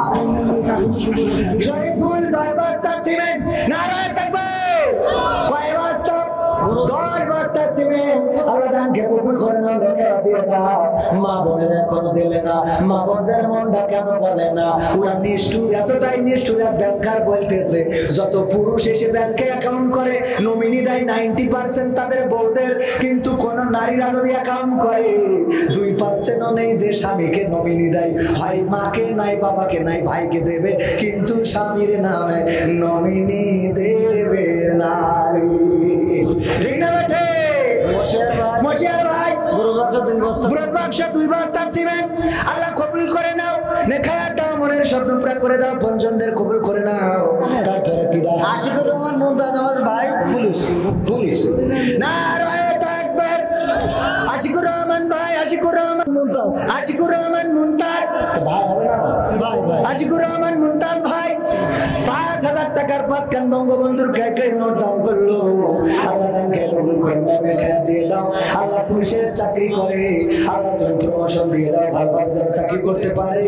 [SPEAKER 1] শরীফুল 10 বস্তা সিমেন্ট নারায়ে তাকবীর কয় বস্তা 10 বস্তা সিমেন্ট আল্লাহ দানকে কবুল করে নাও লেখা দিয়ে দাও মা বোনেরা এখনো দিলে না মা বোনদের মনটা কেন বলে না ওরা নিষ্ঠুর এতটাই নিষ্ঠুর ব্যাংকার বলতেছে যত পুরুষ এসে ব্যাংকে অ্যাকাউন্ট করে নমিনি দেয় 90% তাদের বউদের কিন্তু কোন নারীরা যদি অ্যাকাউন্ট করে 2% নেই যে স্বামীকে নমিনি দেয় হয় মাকে নাই বাবাকে নাই ভাইকে দেবে কিন্তু স্বামীর নামে নমিনি দেবে নারী ঠিক না বেটে মশিয়ার ভাই ব্রোজ বাক্স 2 বস্তা সিমেন্ট আল্লাহ কবুল করে নাও নেখায়া দাও মনের স্বপ্ন পুরা করে দাও পঞ্চমদের কবুল করে নাও তারপরে কি দাও
[SPEAKER 3] আশিকুর রহমান মুমতাজ আমার ভাই
[SPEAKER 1] পুলিশ নারায়ে তাকবীর আশিকুর রহমান ভাই আশিকুর রহমান মুমতাজ ভাই হবে না ভাই আশিকুর রহমান মুমতাজ ভাই 5000 টাকার 5 কান বঙ্গবন্ধুর নোট দান করলো আল্লাহ দানকে কবুল করে নাও, নেখায়াত দিয়ে দাও। আল্লাহ পুলিশের চাকরি করে, আল্লাহ তুমি প্রমোশন দিয়ে দাও, ভালোভাবে যেন চাকরি করতে পারে।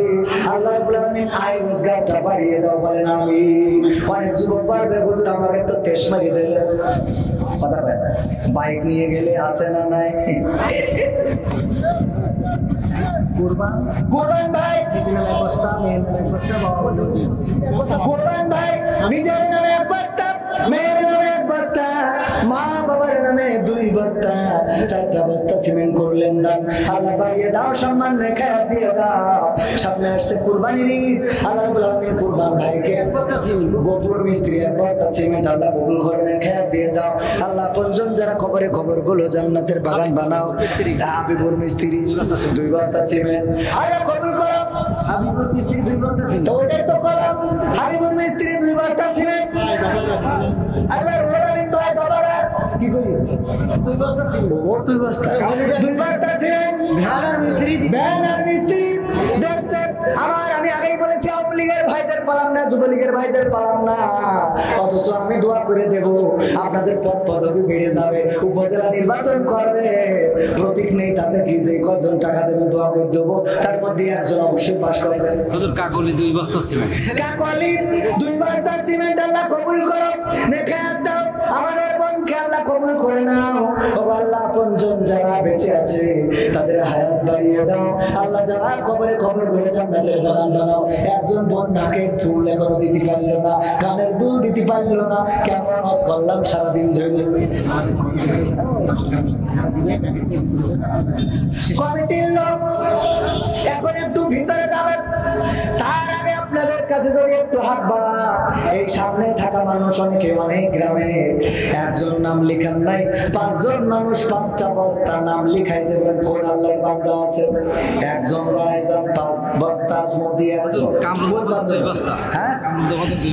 [SPEAKER 1] আল্লাহ রাব্বুল আলামিন আয় রোজগারটা বাড়িয়ে দাও, বলেন আমিন। অনেক যুবক পারবে হুজুর আমাকে তো তেজ মারিয়ে দিলেন, কথা বলে না, বাইক নিয়ে গেলে আসে না নাই। কুরবান ভাই, কুরবান ভাই নিজের নামে এক বস্তা, মেয়ের নামে এক বস্তা, মা বাবার নামে 2 বস্তা, 4টা বস্তা সিমেন্ট করলেন দান। আল্লাহ বাড়িয়ে দাও, সম্মান নেখায়াত দিয়ে দাও। সামনে আসছে কুরবানির ঈদ, আল্লাহ রাব্বুল আলামিন কুরবান ভাইকে এক বস্তা সিমেন্ট, গোপুর মিস্ত্রি এক বস্তা সিমেন্ট আল্লাহ কবুল করে নেখায়াত দিয়ে দাও। আল্লাহ পঞ্জন যারা খবরে খবরগুলো জান্নাতের বাগান বানাও, হাবিবুর মিস্ত্রি 2 বস্তা সিমেন্ট আল্লাহ কবুল করো। হাবিবুর মিস্ত্রি 2 বস্তা সিমেন্ট, তো ওটাই তো কলাম, হাবিবুর মিস্ত্রি 2 বস্তা সিমেন্ট। আল্লাহ রাব্বুল আলামিন ভাই বাবারা কি করিস 2 বস্তা সিমেন্ট, ও 2 বস্তা 2 বস্তা সিমেন্ট। ব্যানার মিস্ত্রি দেশে আমার, আমি আগেই বলেছি আওয়ামী লীগের ভাইদের পালাম না, যুবলীগের ভাইদের পালাম না, অথচ আমি দোয়া করে দেব আপনাদের পদ পদবি বেড়ে যাবে। উপজেলা নির্বাচন করবে, প্রতীক নেই তাতে কি, যে কজন টাকা দেবেন দোয়া করে দেবো, তার মধ্যে একজন অবশ্যই পাস করবেন।
[SPEAKER 2] হুজুর কাকলি 2 বস্তা সিমেন্ট,
[SPEAKER 1] কাকলি 2 বস্তা সিমেন্ট আল্লাহ কবুল করো, নেখায়াত দাও। আমাদের বোনকে আল্লাহ কবুল করে নাও। ও আল্লাহ আপনজন যারা বেঁচে আছে তাদের হায়াত বাড়িয়ে দাও। আল্লাহ যারা কবরে কবর করে জান্নাতের বাগান বানাও। একজন বোন নাকে ফুল এখনো দিতে পারলো না, কানের দুল দিতে পারলো না, কেমন হজ করলাম সারাদিন ধরে। কমিটির লোক এখন একটু ভিতরে যাবেন, তার আগে আপনাদের কাছে যদি একটু হাত বাড়া, এই সামনে থাকা মানুষ অনেকে অনেক গ্রামে একজন নাম লিখান নাই, 5 জন মানুষ 5টা বস্তা নাম লিখাই দেবেন। কোন আল্লাহর বান্দা আছে একজন দাঁড়ায় যান, 5 বস্তার মধ্যে একজন
[SPEAKER 2] কামরুল দাবাদার 2 বস্তা,
[SPEAKER 1] হ্যাঁ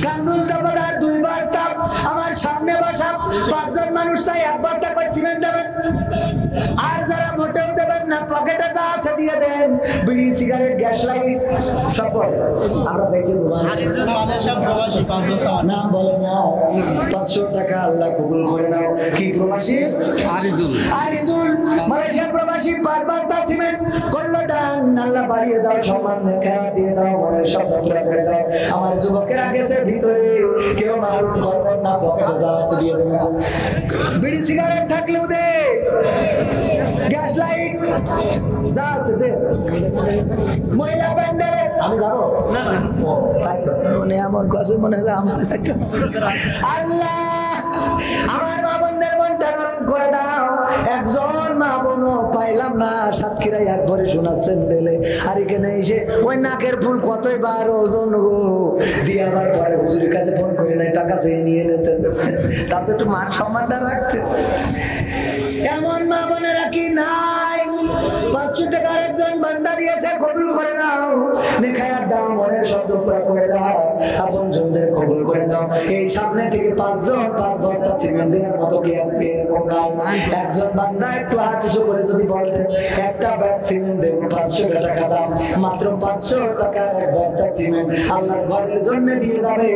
[SPEAKER 1] কামরুল দাবাদার 2 বস্তা। আমার সামনে বসা 5 জন মানুষ চাই 1 বস্তা করে সিমেন্ট দেবেন। আর যারা মোটেও দেবেন না, পকেটে যা আছে দিয়ে দেন, বিড়ি সিগারেট গ্যাস লাইট সব পড়ে, আমরা বেশি নাম বলে না। 500 টাকা আল্লাহ কবুল করে নাও। কি প্রবাসী?
[SPEAKER 2] আরিজুল,
[SPEAKER 1] আরিজুল মালয়েশিয়ার প্রবাসী 5 বস্তা সিমেন্ট করলো দান। আল্লাহ বাড়িয়ে দাও, সম্মান দেখায় দিয়ে দাও, মনের স্বপ্ন পুরা করে দাও। আমার যুবকেরা গেছে ভিতরে, কেউ মারুন করবেন না, পকেটে যা আছে দিয়ে দেবেন। বিড়ি সিগারেট থাকলেও দে, গ্যাস লাইট যা আছে দে। মহিলা প্যান্ডেল আমি যাবো না, তাই মানে এমন কাছে মনে হয় আমার আল্লাহ আমার মা বোনদের মনটা নরম করে দাও। একজন মা বোনও পাইলাম না, সাতক্ষীরায় একবারে শোনাচ্ছেন দিলে, আর এখানে এসে ওই নাকের ফুল কতই বার ওজন গো দিয়ে আবার পরে হুজুরের কাছে ফোন করে নাই, টাকা চেয়ে নিয়ে নিতেন, তা তো একটু মান সম্মানটা রাখতে। এমন মা বোনেরা কি নাই? 500 টাকা একজন বান্দা দিয়েছে, কবুল করে নাও, নেখায়াত দাও, মনের শব্দ পুরা করে দাও, আপন জনদের কবুল করে নাও। এই সামনে থেকে 5 জন 5 বস্তা সিমেন্ট দেওয়ার মতো কি এরকম নাই? একজন বান্দা একটু হাত উঁচু করে যদি বলতেন একটা ব্যাগ সিমেন্ট দেব, 500 টাকা দাম, মাত্র 500 টাকার 1 বস্তা সিমেন্ট আল্লাহর ঘরের জন্য দিয়ে যাবে,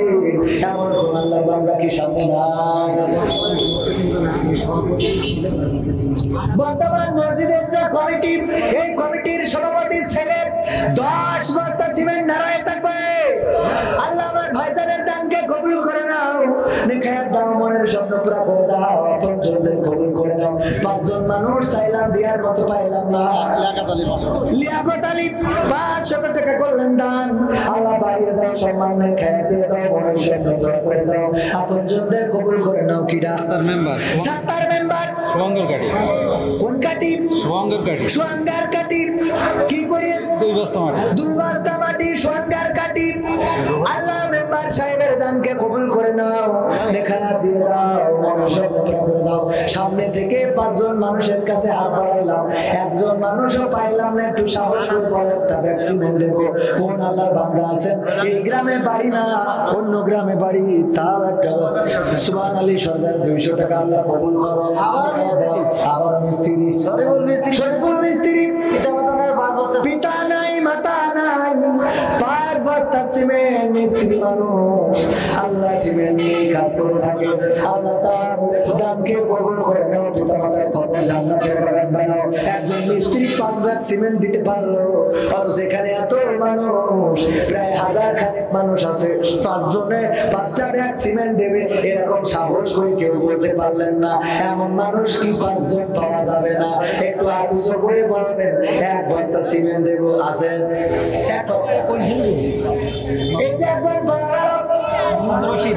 [SPEAKER 1] এমন কোন আল্লাহর বান্দা কি সামনে নাই? বর্তমান মসজিদের যে কমিটি, এই কমিটির সভাপতি ছেলে 10 বস্তা সিমেন্ট নারায় থাকবে। আল্লাহ আমার ভাইজানের দানকে কবুল করে নাও, নেখায়াত দাও, মনের স্বপ্ন পুরা করে দাও, আপন জনদের কবুল করে নাও। 5 জন মানুষ চাইলাম দেওয়ার মতো পাইলাম না। লিয়াকত আলী 500 টাকা করলেন দান, আল্লাহ বাড়িয়ে দাও, সম্মান নেখায়াত দিয়ে দাও, মনের স্বপ্ন পুরা করে দাও, আপন জনদের কবুল করে নাও। কিডা
[SPEAKER 2] 7 মেম্বার,
[SPEAKER 1] 7 মেম্বার
[SPEAKER 2] সোয়াঙ্গার কাটি,
[SPEAKER 1] কোন কাটি?
[SPEAKER 2] সোয়াঙ্গার কাটি,
[SPEAKER 1] সোয়াঙ্গার কাটি কি করিস?
[SPEAKER 2] 2 বস্তা মাটি,
[SPEAKER 1] 2 বস্তা মাটি সোয়াঙ্গার কাটি। আল্লাহ মেম্বার সাহেবের দানকে কবুল করে নাও, নেখায়াত দিয়ে দাও, মনের স্বপ্ন পুরা করে দাও। সামনে থেকে 5 জন মানুষের কাছে হাত বাড়াইলাম, একজন মানুষও পাইলাম না, একটু সাহস করে বলে একটা ভ্যাকসিন দেব। কোন আল্লাহর বান্দা আছেন? এই গ্রামে বাড়ি না, অন্য গ্রামে বাড়ি, তাও একটা সুবহান আলী সরদার 200 টাকা আল্লাহ কবুল করো। আবার মিস্ত্রি শরীফুল মিস্ত্রি, পিতা নাই মাতা নাই, 5 বস্তা সিমেন্ট, মিস্ত্রি মানুষ, আল্লাহ সিমেন্ট নিয়ে কাজ করে থাকে। আল্লাহ তার দানকে কবুল করে নাও, পিতামাতার কবর জান্নাতের বাগান বানাও। একজন মিস্ত্রি 5 ব্যাগ সিমেন্ট দিতে পারলো, অথচ এখানে এত মানুষ, প্রায় 1000 খানেক মানুষ আছে, 5 জনে 5টা ব্যাগ সিমেন্ট দেবে এরকম সাহস করে কেউ বলতে পারলেন না। এমন মানুষ কি 5 জন পাওয়া যাবে না? একটু হাত উঁচু করে বলবেন 1 বস্তা সিমেন্ট দেবো, আছেন? এই যে একবার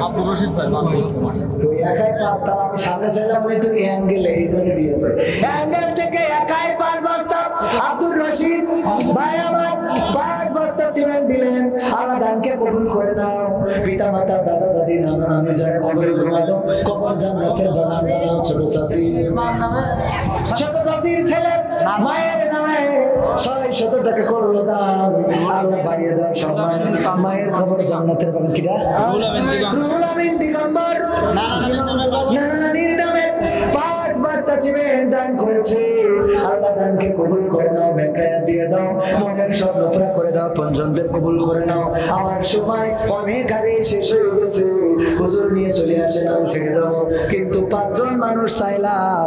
[SPEAKER 3] আব্দুর রশিদ ভাই
[SPEAKER 1] একাই 5 তালা, আমি সামনে ছিলাম একটু অ্যাঙ্গেলে, এই জন্য দিয়েছে অ্যাঙ্গেল থেকে একাই 5 বস্তা আব্দুর রশিদ ভাই আমার 5 বস্তা সিমেন্ট দিলেন। আল্লাহ দানকে কবুল করে নাও। পিতা মাতা দাদা দাদি নানা নানি যারা কবরে ঘুমালো, কবর জান্নাতের বাগান বানাও। ছোট চাচির ছেলে মায়ের নামে 600 টাকা করলো দান, আল্লাহ বাড়িয়ে দাও সম্মান। মায়ের খবর জান্নাতের বাগান। কিরা? রুহুল আমিন দিগম্বর নানা নানির নামে 5 বস্তা সিমেন্ট দান করেছে। আল্লাহ দানকে কবুল করে নাও, নেকায়াত দিয়ে দাও, মনের স্বপ্ন পুরা করে দাও, পঞ্জনদের কবুল করে নাও। আমার সময় অনেক আগে শেষ হয়ে গেছে, হুজুর নিয়ে চলে আসেন, আমি ছেড়ে দেবো। কিন্তু 5 জন মানুষ চাইলাম,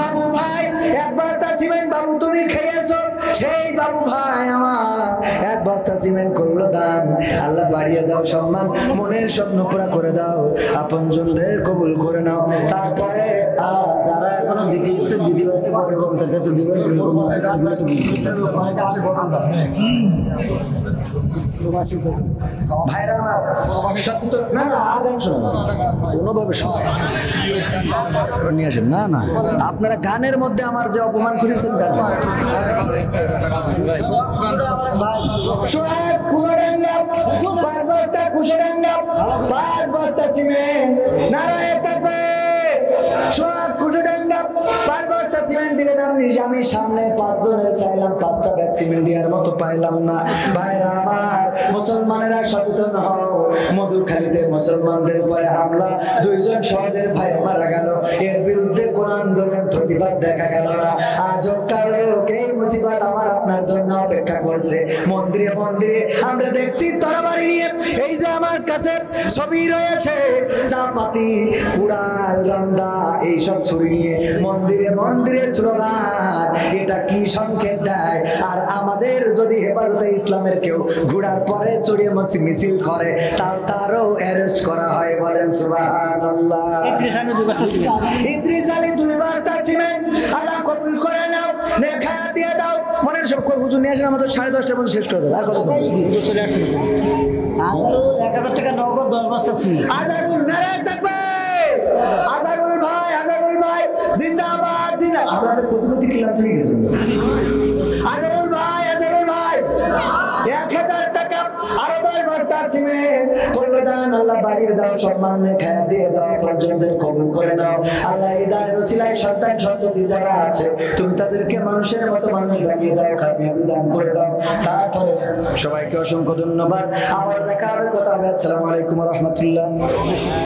[SPEAKER 1] বাবু ভাই 1 বস্তা সিমেন্ট বাবু তুমি খেয়েছো, সেই বাবু ভাই আমার 1 বস্তা সিমেন্ট করলো দান। আল্লাহ বাড়িয়ে দাও সম্মান, মনের স্বপ্ন পুরা করে দাও, আপনজনদের কবুল করে নাও। তারপরে যারা এখনো দিতে ইচ্ছে দিদি কমতে গেছে দিবেন। ভাইরা আমার সচেতন না, না আর গান শোনান কোনোভাবে নিয়ে আসেন না, না আপনারা গানের মধ্যে আমার যে অপমান করেছেন গান আমি সামনে 5 জনের চাইলাম, 5টা ব্যাগ সিমেন্ট দেওয়ার মতো পাইলাম না। ভাইরা আমার মুসলমানেরা সচেতন হও। মধুখালীতে মুসলমানদের উপরে হামলা, 2 জন সহদের ভাই মারা গেল, এর বিরুদ্ধে কোন আন্দোলন প্রতিবাদ দেখা গেল না। আজও কালো এই মুসিবত আমার আপনার জন্য অপেক্ষা করছে। মন্দিরে মন্দিরে আমরা দেখছি তরবারি নিয়ে, এই যে আমার কাছে ছবি রয়েছে, চাপাতি কুড়াল রান্দা এইসব ছুরি নিয়ে মন্দিরে মন্দিরে স্লোগান। এটা কি সংকেত দেয়? আর আমাদের যদি হেফাজতে ইসলামের কেউ ঘোড়ার পরে চড়িয়ে মিছিল করে, তারও অ্যারেস্ট করা হয়। বলেন সুবহানাল্লাহ। ইদ্রিস আলী 2 বস্তা সিমেন্ট আল্লাহ কবুল করে নাও, নেখায়াত দিয়ে দাও। মনের সব হুজুর নিয়ে আসেন, আমাদের 10:30টার মধ্যে শেষ করে দেবো। আর কত চলে আসছে? আজারুল 1000 টাকা নগদ 10 বস্তা সিমেন্ট। আজারুল নারায় থাকবে। আজারুল ভাই, আজারুল ভাই জিন্দাবাদ, জিন্দাবাদ। আপনাদের কত কিলাম থেকে গেছেন। আজারুল ভাই, আজারুল ভাই 1000 টাকা আরো 10 বস্তা সিমেন্ট করলো দান। আল্লাহ বাড়িয়ে দাও সম্মান, নেখায়াত দিয়ে দাও, পঞ্জনদের কবুল করে নাও। আল্লাহ এই দানের ওসিলায় সন্তান সন্ততি যারা আছে তুমি তাদেরকে মানুষের মতো মানুষ বানিয়ে দাও, কামিয়াবি দান করে দাও। তারপরে সবাইকে অসংখ্য ধন্যবাদ। আবার দেখা হবে, কথা হবে। আসসালামু আলাইকুম ওয়া রাহমাতুল্লাহ।